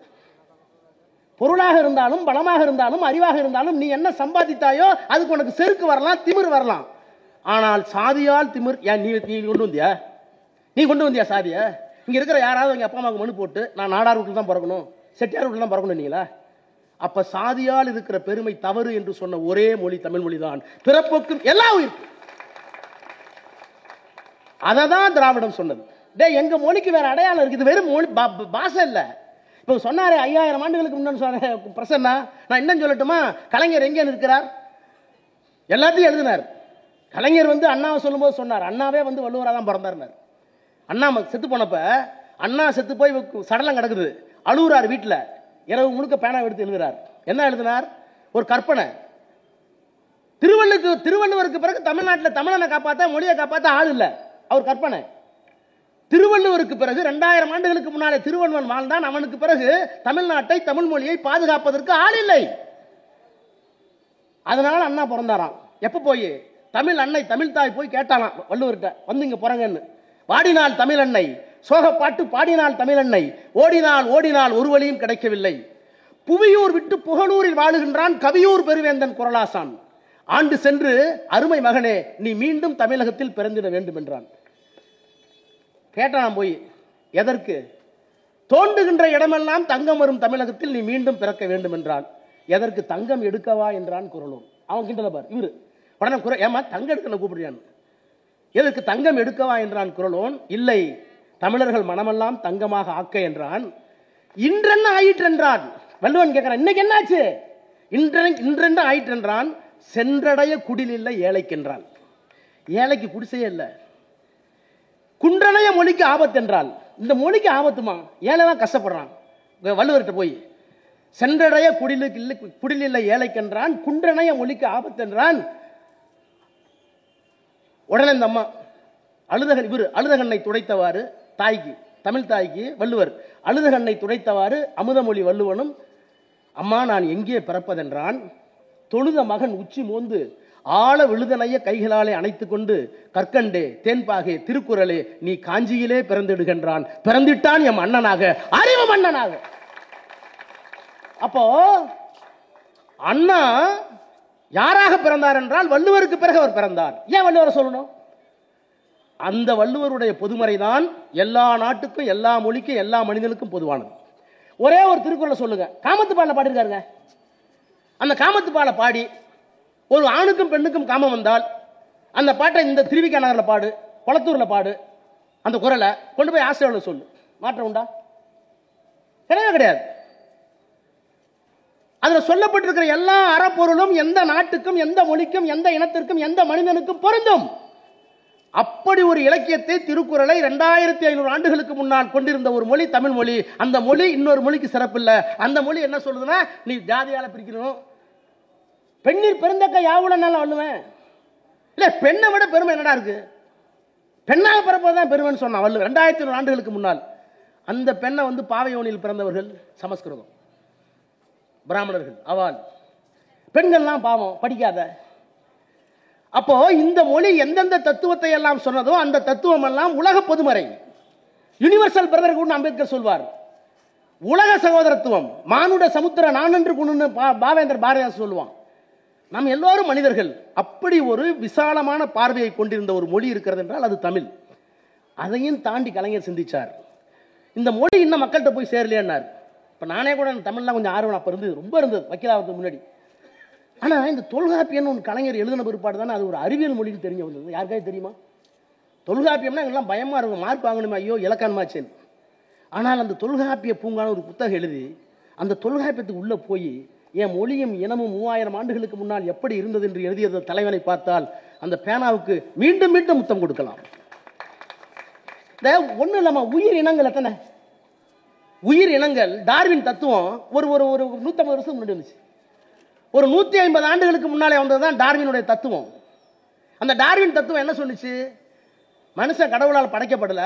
பொருளாக இருந்தாலும், பணமாக இருந்தாலும், அறிவாக இருந்தாலும், நீ என்ன சம்பாதித்தாயோ அதுக்கு உனக்கு செருக்கு வரலாம், திமிர் வரலாம். ஆனால் சாதியால் திமிர் நீ கொண்டு வந்தியா? நீ கொண்டு வந்தியா சாதிய? இங்க இருக்கிற யாராவது எங்க அப்பா அம்மாவுக்கு மனு போட்டு நான் நாடார் வீட்டில் தான் பிறக்கணும், செட்டியார் வீட்டில் தான் பிறக்கணும் நீங்களா? அப்ப சாதியால் இருக்கிற பெருமை தவறு என்று சொன்ன ஒரே மொழி தமிழ் மொழி தான். பிறப்புக்கும் எல்லா உயிர்க்கும். அததான் திராவிடம் சொன்னது. டே, எங்க மொழிக்கு வேற அடையாளம் இருக்குது, வெறும் மொழி பாஷை இல்ல. இப்ப சொன்னாரே 5000 ஆண்டுகளுக்கு முன்னாடி சொன்ன பிரசன்னா, நான் என்ன சொல்லட்டுமா? கலைஞர் எங்கே இருக்கிறார்? எல்லாத்தையும் எழுதினார். கலைஞர் வந்து அண்ணாவை சொல்லும் போது சொன்னார், அண்ணாவே வந்து வள்ளுவராக தான் பிறந்தார். அண்ணா செத்து போனப்ப அண்ணா செத்து போய் சடலம் கிடக்குது, அழுகுறார் வீட்டில். இரவு முழுக்க பேனா எடுத்து எழுதுறார். என்ன எழுதினார்? ஒரு கற்பனை. திருவள்ளுவருக்கு பிறகு தமிழ்நாட்டில் தமிழனை காப்பாற்ற, மொழியை காப்பாற்ற ஆள் இல்லை. அவர் கற்பனை. திருவள்ளுவருக்கு பிறகு 2000 ஆண்டுகளுக்கு முன்னாலே திருவள்ளுவன் வாழ்ந்தான். அவனுக்கு பிறகு தமிழ்நாட்டை, தமிழ் மொழியை பாதுகாப்பதற்கு ஆள் இல்லை. அதனால அண்ணா பிறந்தாராம். எப்ப போய் தமிழ் அன்னை, தமிழ் தாய் போய் கேட்டாலாம் வள்ளுவர்கிட்ட, வந்து இங்க பிறங்கன்னு. வாடினால் தமிழ் அன்னை, சோகப்பாட்டு பாடினால் தமிழ் அன்னை, ஓடினால் ஓடினால் ஒரு வழியும் கிடைக்கவில்லை. புவியூர் விட்டு புகழூரில் வாழுகின்றான் கவியூர் பெருவேந்தன் குரலாசான். ஆண்டு சென்று அருமை மகனே நீ மீண்டும் தமிழகத்தில் பிறந்திட வேண்டும் என்றான். கேட்டான் போய், எதற்கு? தோண்டுகின்ற இடமெல்லாம் தங்கம் வரும் தமிழகத்தில் நீ மீண்டும் பிறக்க வேண்டும் என்றான். எதற்கு? தங்கம் எடுக்கவா என்றான் குறளூர். அவன் கிண்டல பார் இவரு. உடனே ஏமா தங்கம் எடுக்க கூப்பிடுறான். எதற்கு தங்கம் எடுக்கவா என்றான் குறளோன். இல்லை, தமிழர்கள் மனமெல்லாம் தங்கமாக ஆக்க என்றான். இன்றென்ன ஆயிற்று என்றான். வள்ளுவன் கேட்கிறான், இன்னைக்கு என்னாச்சு? இன்றென்ன ஆயிற்று என்றான். சென்றடைய குடில் இல்லை ஏழைக்கென்றான். ஏழைக்கு குடிசையே இல்லை. குன்றனைய மொழிக்கு ஆபத்து என்றால், இந்த மொழிக்கு ஆபத்துமா? ஏழை தான் கஷ்டப்படுறான். வள்ளுவர்கிட்ட போய் சென்றடைய குடில் இல்லை ஏழைக்கென்றான், குன்றனைய மொழிக்கு ஆபத்து என்றான். உடனே இந்த அம்மா அழுதகண்ணை துடைத்தவாறு, தாய்க்கு, தமிழ் தாய்க்கு வள்ளுவர் அழுதகண்ணை துடைத்தவாறு அமுதமொழி வள்ளுவனும், அம்மா நான் எங்கே பிறப்பதென்றான். தொழுத மகன் உச்சி மோந்து ஆழ விழுதனைய கைகளாலே அணைத்துக் கொண்டு, கற்கண்டே தேன்பாகே திருக்குறளே நீ காஞ்சியிலே பிறந்திடுகின்றான். பிறந்திட்டான் எம் அண்ணனாக, அறிவு மன்னனாக. அப்போ அண்ணா யாராக பிறந்தார் என்றால் வள்ளுவருக்கு பிறகு அவர் பிறந்தார். ஏன் வள்ளுவரை சொல்லணும்? அந்த வள்ளுவருடைய பொதுமறை தான் எல்லா நாட்டுக்கும், எல்லா மொழிக்கும், எல்லா மனிதனுக்கும் பொதுவானது. ஒரே ஒரு திருக்குறளை சொல்லுங்க. காமத்து பாடல பாடிருக்காருங்க. அந்த காமத்து பாடல பாடி ஒரு ஆணுக்கும் பெண்ணுக்கும் காமம் வந்தால் அந்த பாட்டை இந்த திருவிக்கா நகரில் பாடு, குளத்தூர்ல பாடு, அந்த குரலை கொண்டு போய் ஆசிரியர்கள் சொல்லு. மாற்றம் உண்டா? கிடையவே கிடையாது. அதில் சொல்லப்பட்டிருக்கிற எல்லா அறப்பொருளும் எந்த நாட்டுக்கும், எந்த மொழிக்கும், எந்த இனத்திற்கும், எந்த மனிதனுக்கும் பொருந்தும். அப்படி ஒரு இலக்கியத்தை, திருக்குறளை 2500 ஆண்டுகளுக்கு முன்னால் கொண்டிருந்த ஒரு மொழி தமிழ் மொழி. அந்த மொழி இன்னொரு மொழிக்கு சிறப்பு இல்லை. அந்த மொழி என்ன சொல்லுதுன்னா, நீ ஜாதியால பிரிக்கணும், பெண்ணில் பிறந்தக்க யாவுலனால வள்ளுவேன் இல்ல, பெண்ணை விட பெருமை என்னடா இருக்கு? பெண்ணாக பிறப்பதான் பெருமைன்னு சொன்னான் வள்ளுவர் 2500 ஆண்டுகளுக்கு முன்னால். அந்த பெண்ணை பாவையோனில் பிறந்தவர்கள் சமஸ்கிருதம், பிராமணர்கள், அவால் பெண்கள்லாம் பாவம் படிக்காத. அப்போ இந்த மொழி எந்தெந்த தத்துவத்தை எல்லாம் சொன்னதோ அந்த தத்துவம் எல்லாம் உலக பொதுமறை, யூனிவர்சல் பிரதர்ஹுட் அம்பேத்கர் சொல்வார். உலக சகோதரத்துவம், மானுட சமுத்திர நானன்று குணு பாவேந்தர் பாரதியார் சொல்லுவான். நாம் எல்லோரும் மனிதர்கள். அப்படி ஒரு விசாலமான பார்வையை கொண்டிருந்த ஒரு மொழி இருக்கிறது என்றால் அது தமிழ். அதையும் தாண்டி கலைஞர் சிந்திச்சார். இந்த மொழி இன்னும் மக்கள்கிட்ட போய் சேரலையார். இப்ப நானே கூட தமிழ்லாம் கொஞ்சம் ஆர்வம் அப்ப இருந்தது, ரொம்ப இருந்தது வக்கீலாவதுக்கு முன்னாடி. ஆனா இந்த தொல்காப்பியம்னு ஒரு கலைஞர் எழுதின பிற்பாடு தானே அது ஒரு அறிவியல் மொழிக்கு தெரிய வந்தது. யாருக்காவது தெரியுமா? தொல்காப்பியம்னா எல்லாம் பயமா இருக்கும், மார்க் வாங்கணுமா, ஐயோ இலக்கணமாச்சேன். ஆனால் அந்த தொல்காப்பிய பூங்கான ஒரு புத்தகம் எழுதி அந்த தொல்காப்பியத்துக்கு உள்ள போய் என் மொழியும் இனமும் 3000 ஆண்டுகளுக்கு முன்னால் எப்படி இருந்தது என்று எழுதிய தலைவனை பார்த்தால் அந்த பேனாவுக்கு மீண்டும் மீண்டும் முத்தம் கொடுக்கலாம். ஒண்ணு இல்லாம உயிர் இனங்கள் எத்தனை உயிர் இனங்கள், டார்வின் தத்துவம் ஒரு 150 வருஷம் முன்னாடி வந்துச்சு. ஒரு 150 ஆண்டுகளுக்கு முன்னாலே வந்ததுதான் டார்வினுடைய தத்துவம். அந்த டார்வின் தத்துவம் என்ன சொன்னிச்சு? மனுஷன் கடவுளால் படைக்கப்படல,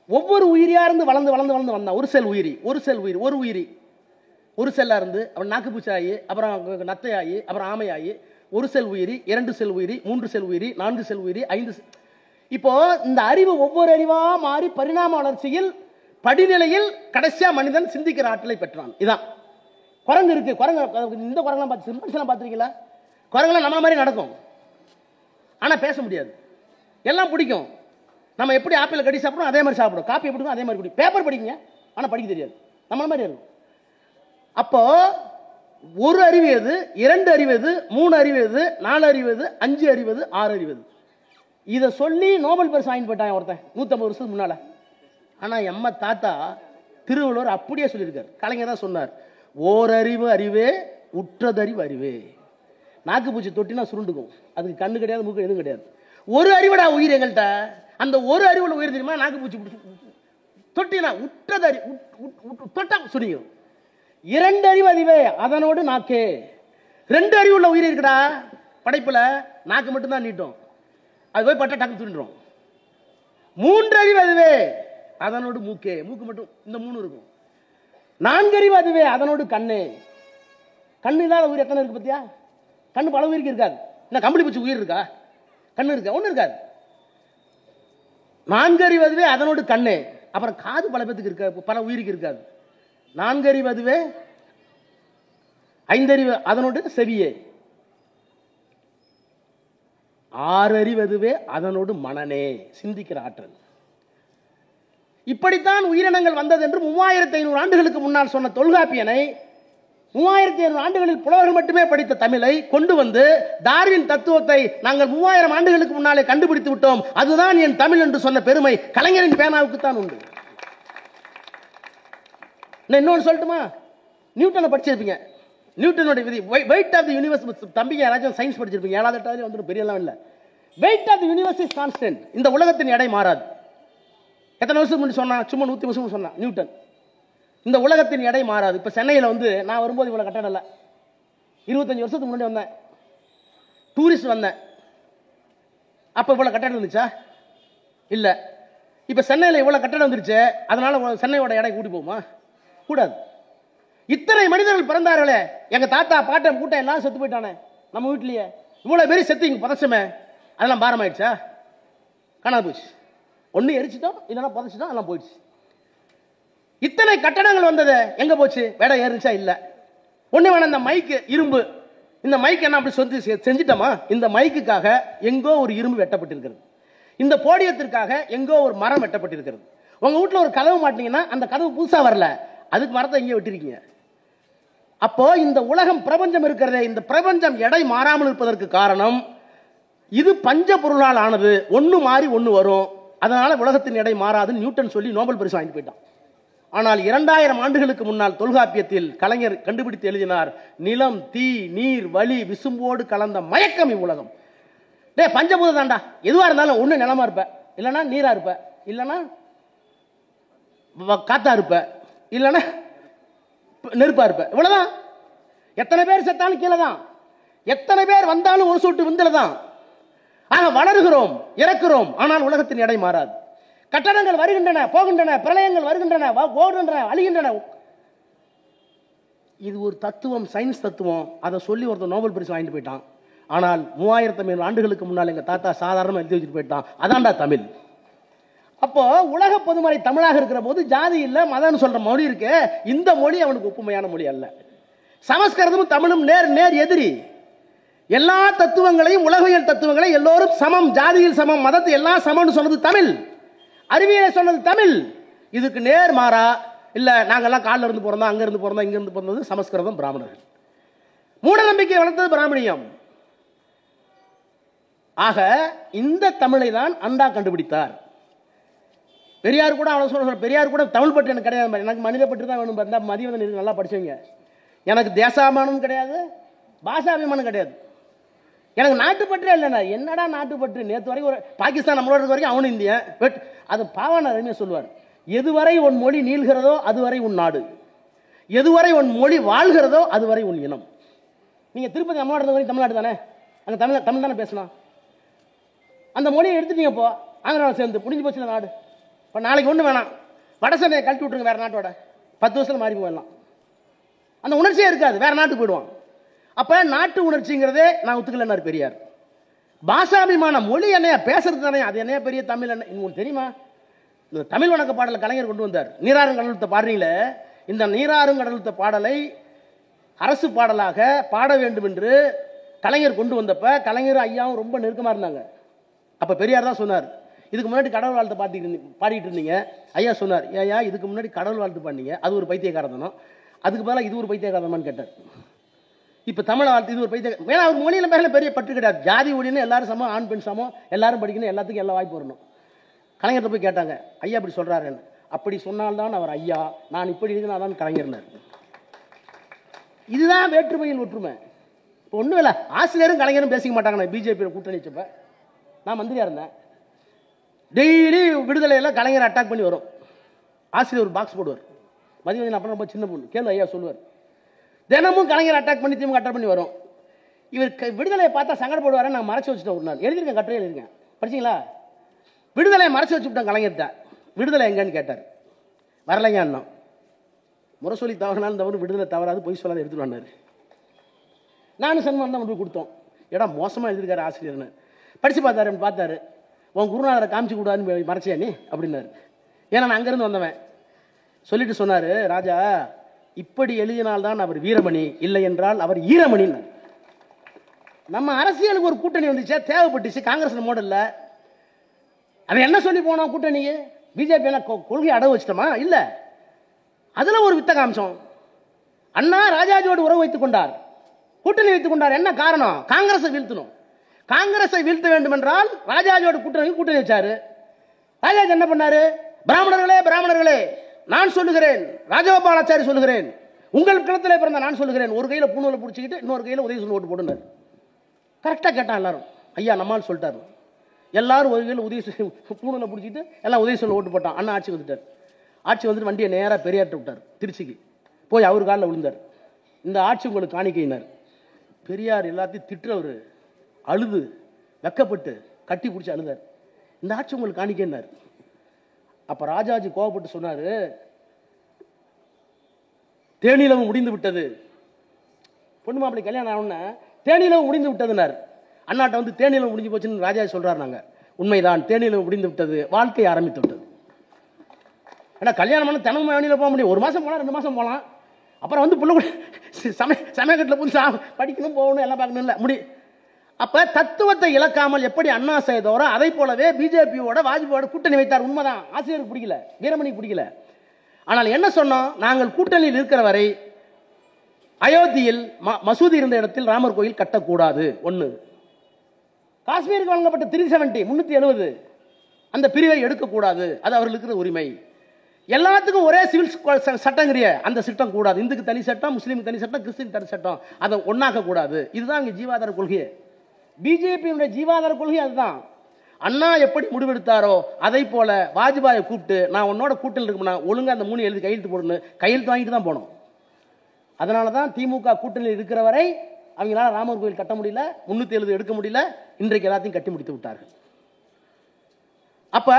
ஒவ்வொரு உயிரியா இருந்து வளர்ந்து வளர்ந்து வளர்ந்து வந்தான். ஒரு செல் உயிரி, ஒரு உயிரி ஒரு செல்லா இருந்து அவன் நாக்கு பூச்சாயி, அப்புறம் நத்தையாயி, அப்புறம் ஆமையாயி, ஒரு செல் உயிரி, 2 செல் உயிரி, 3 செல் உயிரி, 4 செல் உயிரி, 5. இப்போ இந்த அறிவு ஒவ்வொரு அறிவா மாறி பரிணாம வளர்ச்சியில் படிநிலையில் கடைசியா மனிதன் சிந்திக்கிற ஆற்றலை பெற்றான். இதான் குரங்கு இருக்கு. குரங்கு, இந்த குரங்கெல்லாம் பார்த்து சிம்பன்ஸ் பார்த்துருக்கீங்களா? குரங்குலாம் நம்மள மாதிரி நடக்கும், ஆனா பேச முடியாது. எல்லாம் பிடிக்கும். நம்ம எப்படி ஆப்பிள் கடி சாப்பிடும் அதே மாதிரி சாப்பிடும், காப்பி எப்படி அதே மாதிரி குடிக்கும், பேப்பர் படிக்குங்க ஆனா படிக்க தெரியாது, நம்மள மாதிரி இருக்கும். அப்போ ஒரு அறிவு எது, 2 அறிவு எது, 3 அறிவு எது, 4 அறிவு எது, 5 அறிவு எது, 6 அறிவு எது? இதை சொல்லி நோபல் பரிசு வாங்கி போட்டான் ஒருத்தன் 150 வருஷத்துக்கு முன்னால. ஆனா எம்ம தாத்தா திருவள்ளுவர் அப்படியே சொல்லியிருக்காரு. கலைஞர் தான் சொன்னார், ஓரறிவு அறிவே உற்றதறிவு அறிவே. நாக்கு பூச்சி தொட்டினா சுருண்டுக்கும், அதுக்கு கண்ணு கிடையாது, மூக்கு எதுவும் கிடையாது. ஒரு அறிவுடா உயிர் எங்கள்கிட்ட. அந்த ஒரு அறிவுல உயிர் தெரியுமா? நாக்கு பூச்சி தொட்டினா உற்றதறி தொட்டா சுனியும். 2 அறிவு அறிவே அதனோடு நாக்கே. 2 அறிவு உள்ள உயிர் இருக்குடா படைப்புல, நாக்கு மட்டும் தான் நீட்டும், அது போய் பட்ட டக்கு துணிடும். 3 அறிவு அதுவே அதனோடு மூக்கே, மூக்கு மட்டும் இந்த 3 இருக்கும். 4 அறிவு அதுவே அதனோடு கண்ணே. கண்ணு இல்லாத உயிர் எத்தனை இருக்கு பத்தியா? கண்ணு பல உயிருக்கு இருக்காது. என்ன கம்பளி பூச்சி உயிர் இருக்கா? கண்ணு இருக்கா? ஒண்ணு இருக்காது. 4 அறிவு அதுவே அதனோடு கண்ணே. அப்புறம் காது பல பேத்துக்கு இருக்க, பல உயிருக்கு இருக்காது. 4 அறிவு அதுவே 5 அறிவு அதனோடு செவியே. 6 அறிவு அதுவே அதனோடு மனநே, சிந்திக்கிற ஆற்றல். இப்படித்தான் உயிரினங்கள் வந்தது என்று 3500 ஆண்டுகளுக்கு முன்னால் சொன்ன தொல்காப்பியனை 3500 ஆண்டுகளில் புலவர்கள் மட்டுமே படித்த தமிழை கொண்டு வந்து டார்வின் தத்துவத்தை நாங்கள் 3000 ஆண்டுகளுக்கு முன்னாலே கண்டுபிடித்து விட்டோம், அதுதான் என் தமிழ் என்று சொன்ன பெருமை கலைஞரின் பேனாவுக்கு தான் உண்டு. இன்னொன்று சொல்லட்டுமா? நியூட்டனை படிச்சிருப்பீங்க. நியூட்டனுடைய விதி, வெயிட் ஆஃப் தி யூனிவர்ஸ். தம்பிங்க யாராச்சும் சயின்ஸ் படிச்சிருப்பீங்க, 7வது 8வது வந்து பெரிய எல்லாம் இல்லை. Weight of the universe is constant. இந்த உலகத்தின் எடை மாறாது. எத்தனை வருஷம் முன்னாடி சொன்னா? சும்மா 100 வருஷம் சொன்னா நியூட்டன். இந்த உலகத்தின் எடை மாறாது. இப்ப சென்னையில் வந்து நான் வரும்போது இவ்வளவு கட்டடம் இல்லை. 25 வருஷத்துக்கு முன்னாடி வந்தேன், டூரிஸ்ட் வந்தேன். அப்ப இவ்வளவு கட்டடம் இருந்துச்சா? இல்ல. இப்ப சென்னையில் இவ்வளவு கட்டடம் வந்துருச்சு, அதனால சென்னையோட எடை கூட்டி போகுமா? கூடாது. இத்தனை மனிதர்கள் பிறந்தார்களே, எங்க தாத்தா பாட்டன் கூட்டம் எல்லாம் செத்து போயிட்டானே நம்ம வீட்லயே, இவ்வளவு பேர் செத்து இங்க புதைச்சமே, அதெல்லாம் பாரம் ஆயிடுச்சா? காணாது போச்சு. ஒண்ணு எரிச்சிட்டோம், இல்லைன்னா புதைச்சிட்டோம், எல்லாம் போயிடுச்சு. இத்தனை கட்டடங்கள் வந்தது எங்க போச்சு? வேட ஏறிச்சா? இல்ல. ஒண்ணு வேணா, இந்த மைக்கு இரும்பு, இந்த மைக் என்ன அப்படி சொல்லி செஞ்சிட்டோமா? இந்த மைக்குக்காக எங்கோ ஒரு இரும்பு வெட்டப்பட்டிருக்கிறது, இந்த போடியத்திற்காக எங்கோ ஒரு மரம் வெட்டப்பட்டிருக்கிறது. உங்க வீட்டுல ஒரு கதவு மாட்டீங்கன்னா அந்த கதவு புதுசா வரல, அதுக்கு மரத்தை இங்கே விட்டிருக்கீங்க. அப்போ இந்த உலகம் பிரபஞ்சம் இருக்கிறதே, இந்த பிரபஞ்சம் எடை மாறாமல் இருப்பதற்கு காரணம் இது பஞ்ச பொருளால் ஆனது, ஒன்னு மாறி ஒன்னு வரும், அதனால உலகத்தின் எடை மாறாது நியூட்டன் சொல்லி நோபல் பரிசு வாங்கி போயிட்டான். ஆனால் 2000 ஆண்டுகளுக்கு முன்னால் தொல்காப்பியத்தில் கலைஞர் கண்டுபிடித்து எழுதினார், நிலம், தீ, நீர், வலி, விசும்போடு கலந்த மயக்கம் இவ்வுலகம். டே பஞ்சபூதம் தாண்டா, எதுவா இருந்தாலும் ஒண்ணு நிலமா இருப்ப, இல்லைன்னா நீரா இருப்ப, இல்லைன்னா காத்தா இருப்ப, இல்லைன்னா நெருப்பா இருப்ப, இவ்வளவுதான். எத்தனை பேர் செத்தாலும் கீழே தான், எத்தனை பேர் வந்தாலும் ஒரு சொட்டு விந்துல தான். ஆக வளர்கிறோம், இறக்கிறோம், ஆனால் உலகத்தின் எடை மாறாது. கட்டடங்கள் வருகின்றன, போகின்றன, பிரளயங்கள் வருகின்றன, ஓடுகின்றன, அழிகின்றன. இது ஒரு தத்துவம், சயின்ஸ் தத்துவம். அதை சொல்லி ஒருத்தர் நோபல் பரிசு வாங்கிட்டு போயிட்டான். ஆனால் 3500 ஆண்டுகளுக்கு முன்னால் எங்க தாத்தா சாதாரணமா எழுதி வச்சுட்டு போயிட்டான். அதான்டா தமிழ். அப்போ உலக பொதுமறை தமிழாக இருக்கிற போது ஜாதி இல்ல மதம் சொல்ற மொழி இருக்கு, இந்த மொழி அவனுக்கு ஒப்புமையான மொழி அல்ல. சமஸ்கிருதமும் தமிழும் நேர் நேர் எதிரி. எல்லா தத்துவங்களையும், உலகியல் தத்துவங்களை எல்லோரும் சமம், ஜாதியில் சமம், மதத்தை எல்லாம் சமம்னு சொன்னது தமிழ், அறிவியலை சொன்னது தமிழ். இதுக்கு நேர் மாறா இல்ல, நாங்கெல்லாம் காலில் இருந்து பிறந்தோம், அங்க இருந்து பிறந்தோம், இங்க இருந்து பிறந்தது சமஸ்கிருதம், பிராமணர்கள். மூட நம்பிக்கை வளர்த்தது பிராமணியம். ஆக இந்த தமிழை தான் அண்டா கண்டுபிடித்தார். பெரியார் கூட அவ்வளவு சொல்ற, பெரியார் கூட தமிழ் பற்று எனக்கு கிடையாது, எனக்கு மனித பற்று தான் வேணும். மதிவதன் இருக்கு, நல்லா படிச்சவங்க. எனக்கு தேசாபிமானம் கிடையாது, பாஷாபிமானம் கிடையாது, எனக்கு நாட்டுப்பற்றே இல்லைண்ணா. என்னடா நாட்டுப்பற்று? நேற்று வரைக்கும் ஒரு பாகிஸ்தான் நம்மளோட இருக்க வரைக்கும் அவனு இந்தியன். அது பாவான அருமையா சொல்லுவார், எதுவரை உன் மொழி நீள்கிறதோ அதுவரை உன் நாடு, எதுவரை உன் மொழி வாழ்கிறதோ அதுவரை உன் இனம். நீங்க திருப்பதி நம்மளோட இருக்க வரைக்கும் தமிழ்நாடு தானே, அங்க தமிழ் தானே பேசலாம். அந்த மொழியை எடுத்துட்டீங்க, இப்போ ஆந்திராவில் சேர்ந்து முடிஞ்சு போச்சுல நாடு. இப்போ நாளைக்கு ஒன்று வேணாம், வடசென்னையை கழட்டி விட்டுருங்க, வேற நாட்டோட 10 வருஷத்துல மாறி போயிடலாம். அந்த உணர்ச்சியே இருக்காது, வேற நாட்டுக்கு போயிடுவான். அப்ப நாட்டு உணர்ச்சிங்கிறதே நான் ஒத்துக்கலன்னாரு பெரியார். பாஷாபிமான மொழி என்னையா பேசுறது தானே, அது என்னையா பெரிய தமிழ் என்ன உங்களுக்கு தெரியுமா? இந்த தமிழ் வணக்க பாடலை கலைஞர் கொண்டு வந்தார். நீராறும் கடலுத்த பாடுறீங்களே, இந்த நீராறும் கடலுத்த பாடலை அரசு பாடலாக பாட வேண்டும் என்று கலைஞர் கொண்டு வந்தப்ப கலைஞர் ஐயாவும் ரொம்ப நெருக்கமா இருந்தாங்க. அப்ப பெரியார் தான் சொன்னார், இதுக்கு முன்னாடி கடவுள் வாழ்த்து பாடிட்டு இருந்தீங்க. ஐயா சொன்னார், ஐயா இதுக்கு முன்னாடி கடவுள் வாழ்த்து பாடினீங்க, அது ஒரு பைத்தியக்காரத்தனம், அதுக்கு பதிலாக இது ஒரு பைத்தியக்காரத்தனமான்னு கேட்டார். இப்ப தமிழ் வாழ்த்து இது ஒரு பைத்தியம். ஏன்னா அவர் மொழியில மேல பெரிய பற்று கிடையாது. ஜாதி ஒழின்னு எல்லாரும் சமம், ஆண் பெண் சமம், எல்லாரும் படிக்கணும், எல்லாத்துக்கும் எல்லா வாய்ப்பு வரணும். கலைஞர்கிட்ட போய் கேட்டாங்க, ஐயா அப்படி சொல்றாருன்னு. அப்படி சொன்னால்தான் அவர் ஐயா, நான் இப்படி இருக்கணும் கலைஞர்னார். இதுதான் வேற்றுமையில் ஒற்றுமை. இப்போ ஒன்றும் இல்லை, ஆசிரியரும் கலைஞரும் பேசிக்க மாட்டாங்க. பிஜேபி கூட்டணி வச்சப்ப நான் மந்திரியா இருந்தேன், டெய்லி விடுதலையில் கலைஞர் அட்டாக் பண்ணி வரும். ஆசிரியர் ஒரு பாக்ஸ் போடுவார். மதியம் அப்புறம் ரொம்ப சின்ன பொண்ணு கேளு ஐயா சொல்லுவார். தினமும் கலைஞர் அட்டாக் பண்ணி திமுக அட்டாக் பண்ணி வரும். இவர் விடுதலையை பார்த்தா சங்கடப்படுவாரு. நான் மறைச்சு வச்சுட்டேன். ஒரு நாள் எழுதிருக்கேன், கட்டுரை எழுதிருக்கேன், படிச்சீங்களா? விடுதலையை மறைச்சு வச்சுட்டேன் கலைஞர்கிட்ட. விடுதலை எங்கன்னு கேட்டார். வரலைங்க அண்ணா. முரசொலி தவறுனாலும் தவறு, விடுதலை தவறாது, பொய் சொல்லாத எடுத்துட்டு வந்தார். நானும் சன்மானம் தான் கொண்டு கொடுத்தோம். ஏடா மோசமாக எழுதிருக்காரு ஆசிரியர்னு. படிச்சு பார்த்தாரு. பார்த்தாரு. உன் குருநாதரை காமிச்சு கூடாதுன்னு மறைச்சியா நீ அப்படின்னாரு. ஏன்னா நான் அங்கேருந்து வந்தவன். சொல்லிட்டு சொன்னார், ராஜா இப்படி எழுதினால்தான் அவர் வீரமணி, இல்லை என்றால் அவர் ஈரமணி. நம்ம அரசியலுக்கு ஒரு கூட்டணி வந்துச்சு, தேவைப்பட்டுச்சு. காங்கிரஸ் மோடல்ல அவன் என்ன சொல்லி போனோம்? கூட்டணி பிஜேபி எல்லாம் கொள்கை அடவு வச்சிட்டோமா? இல்ல, அதுல ஒரு வித்த காமிச்சோம். அண்ணா ராஜாஜியோடு உறவு வைத்துக் கொண்டார், கூட்டணி வைத்துக் கொண்டார். என்ன காரணம்? காங்கிரஸை வீழ்த்தணும். காங்கிரஸை வீழ்த்த வேண்டும் என்றால் ராஜாஜியோட கூட்டணி வச்சாரு. ராஜாஜி என்ன பண்ணாரு? பிராமணர்களே பிராமணர்களே நான் சொல்லுகிறேன், ராஜகோபாலாச்சாரி சொல்லுகிறேன், உங்கள் கிணத்துல பிறந்த நான் சொல்லுகிறேன், ஒரு கையில பூணூலை பிடிச்சிக்கிட்டு இன்னொரு கையில உதயசூரன் ஓட்டு போடுனார். கரெக்டா கேட்டான் எல்லாரும். ஐயா நம்மால் சொல்லிட்டாரு. எல்லாரும் ஒரு கையில் உதயசூரன் பூணூலை பிடிச்சிட்டு எல்லாம் உதயசூரன் ஓட்டு போட்டான். அண்ணா ஆட்சி வந்துட்டார். ஆட்சி வந்துட்டு வண்டியை நேராக பெரியார்ட்ட விட்டார். திருச்சிக்கு போய் அவர் காலில் விழுந்தார். இந்த ஆட்சி உங்களுக்கு காணிக்கையினார். பெரியார் எல்லாத்தையும் திட்டுறவர் அழுது வெக்கப்பட்டு கட்டி பிடிச்சி அழுதார். இந்த ஆட்சி உங்களுக்கு காணிக்கையினார். அப்ப ராஜாஜி கோவப்பட்டு சொன்னாரு, தேனிலவு முடிந்து விட்டது. பொண்ணு மாப்பிள்ளை கல்யாணம் ஆகும்னா தேனிலவு முடிந்து விட்டதுனார். அண்ணாட்ட வந்து தேனிலவு முடிஞ்சு போச்சுன்னு ராஜாஜி சொல்றாரு. நாங்க உண்மைதான், தேனிலவு முடிந்து விட்டது, வாழ்க்கை ஆரம்பித்து விட்டது. ஏன்னா கல்யாணம் பண்ண தினமும் வேணியில போக முடியும். ஒரு மாசம் போலாம், 2 மாசம் போலாம். அப்புறம் வந்து புள்ள சமயக்கட்டில் புதுசா படிக்கணும், போகணும், எல்லாம் பார்க்கணும் இல்ல முடி. அப்ப தத்துவத்தை இழக்காமல் எப்படி அண்ணா செய்தோரோ அதை போலவே பிஜேபியோட வாஜ்பாயோட கூட்டணி வைத்தார். உண்மைதான், ஆசிரியருக்கு பிடிக்கல, வீரமணிக்கு பிடிக்கல. ஆனால் என்ன சொன்னோம்? நாங்கள் கூட்டணியில் இருக்கிற வரை அயோத்தியில் மசூதி இருந்த இடத்தில் ராமர் கோயில் கட்டக்கூடாது. ஒண்ணு. காஷ்மீருக்கு வழங்கப்பட்ட 370 அந்த பிரிவை எடுக்கக்கூடாது, அது அவர்களுக்கு இருக்கிற உரிமை. எல்லாத்துக்கும் ஒரே சிவில் சட்டங்கிறிய அந்த சட்டம் கூடாது. இந்துக்கு தனி சட்டம், முஸ்லீமுக்கு தனி சட்டம், கிறிஸ்துக்கு தனி சட்டம், அதை ஒன்னாக்க கூடாது. இதுதான் இங்க ஜீவாதார கொள்கை. பிஜேபியுடைய ஜீவாதார கொள்கை அதுதான். அண்ணா எப்படி முடிவெடுத்தாரோ அதை போல வாஜ்பாயை கூப்பிட்டு, நான் உன்னோட கூட்டணி இருக்கும்னா ஒழுங்கா அந்த 3 எழுதி கையெழுத்து போடணும், கையெழுத்து வாங்கிட்டு தான் போனோம். அதனாலதான் திமுக கூட்டணியில் இருக்கிற வரை அவங்களால ராமர் கோயில் கட்ட முடியல, 370 எடுக்க முடியல. இன்றைக்கு எல்லாத்தையும் கட்டி முடித்து விட்டார்கள். அப்ப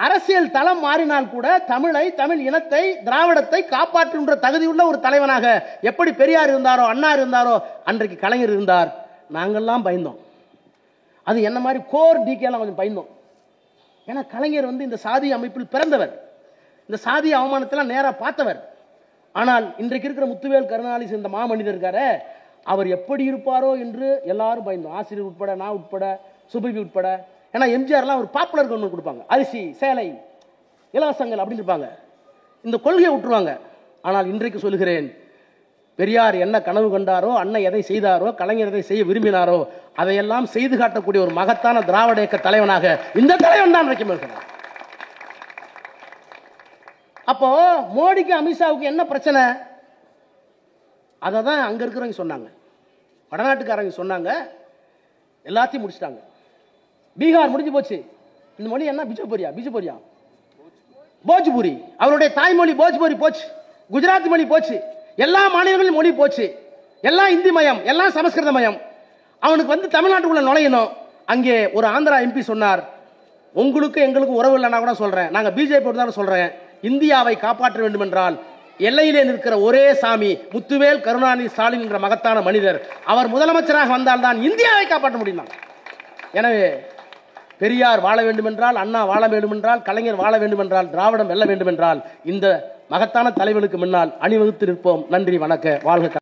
அரசியல் தளம் மாறினால் கூட தமிழை, தமிழ் இனத்தை, திராவிடத்தை காப்பாற்றுகின்ற தகுதியுள்ள ஒரு தலைவனாக எப்படி பெரியார் இருந்தாரோ, அண்ணா இருந்தாரோ, அன்றைக்கு கலைஞர் இருந்தார். நாங்கள்லாம் பயந்தோம். அது என்ன மாதிரி கோர் டிகேலாம் கொஞ்சம் பயந்தோம். ஏன்னா கலைஞர் வந்து இந்த சாதி அமைப்பில் பிறந்தவர், இந்த சாதி அவமானத்தெல்லாம் நேரா பார்த்தவர். ஆனால் இன்றைக்கு இருக்கிற முத்துவேல் கருணாநிதி இந்த மாமனிதர் இருக்காரு, அவர் எப்படி இருப்பாரோ என்று எல்லாரும் பயந்தோம். ஆசிரியர் உட்பட, நான் உட்பட, சுபவி உட்பட. ஏன்னா எம்ஜிஆர்லாம் ஒரு பாப்புலர் கவர்மெண்ட் கொடுப்பாங்க, அரிசி, சேலை, இலவசங்கள் அப்படின்னு இருப்பாங்க. இந்த கொள்கையை விட்டுருவாங்க. ஆனால் இன்றைக்கு சொல்லுகிறேன், பெரியார் என்ன கனவு கண்டாரோ, அண்ணன் எதை செய்தாரோ, கலைஞர் எதை செய்ய விரும்பினாரோ அதையெல்லாம் செய்து காட்டக்கூடிய ஒரு மகத்தான திராவிட இயக்க தலைவனாக இந்த தலைவன் தான் இருக்கிறார். அப்போ மோடிக்கு அமித்ஷாவுக்கு என்ன பிரச்சனை? அதை தான் அங்க இருக்கிறவங்க சொன்னாங்க, வடநாட்டுக்காரங்க சொன்னாங்க. எல்லாத்தையும் முடிச்சிட்டாங்க. பீகார் முடிஞ்சு போச்சு. இந்த மொழி என்ன? பிஜுபுரியா, போஜ்புரி. அவருடைய தாய்மொழி போஜ்புரி போச்சு. குஜராத்தி மொழி போச்சு. எல்லா மாநிலங்களிலும் மொழி போச்சு. எல்லாம் இந்தி மயம், எல்லாம் சமஸ்கிருத மயம். அவனுக்கு வந்து தமிழ்நாட்டுக்குள்ள நுழையணும். அங்கே ஒரு ஆந்திரா எம்பி சொன்னார், உங்களுக்கு எங்களுக்கு உறவு இல்லைன்னா கூட சொல்றேன், நாங்க பிஜேபி தான் சொல்றேன், இந்தியாவை காப்பாற்ற வேண்டும் என்றால் எல்லையிலே நிற்கிற ஒரே சாமி முத்துவேல் கருணாநிதி ஸ்டாலின் என்ற மகத்தான மனிதர், அவர் முதலமைச்சராக வந்தால் தான் இந்தியாவை காப்பாற்ற முடியும். எனவே பெரியார் வாழ வேண்டும் என்றால், அண்ணா வாழ வேண்டும் என்றால், கலைஞர் வாழ வேண்டும் என்றால், திராவிடம் வெல்ல வேண்டும் என்றால் இந்த மகத்தான தலைவனுக்கு முன்னால் அணிவகுத்து நிற்போம். நன்றி, வணக்கம், வாழ்க.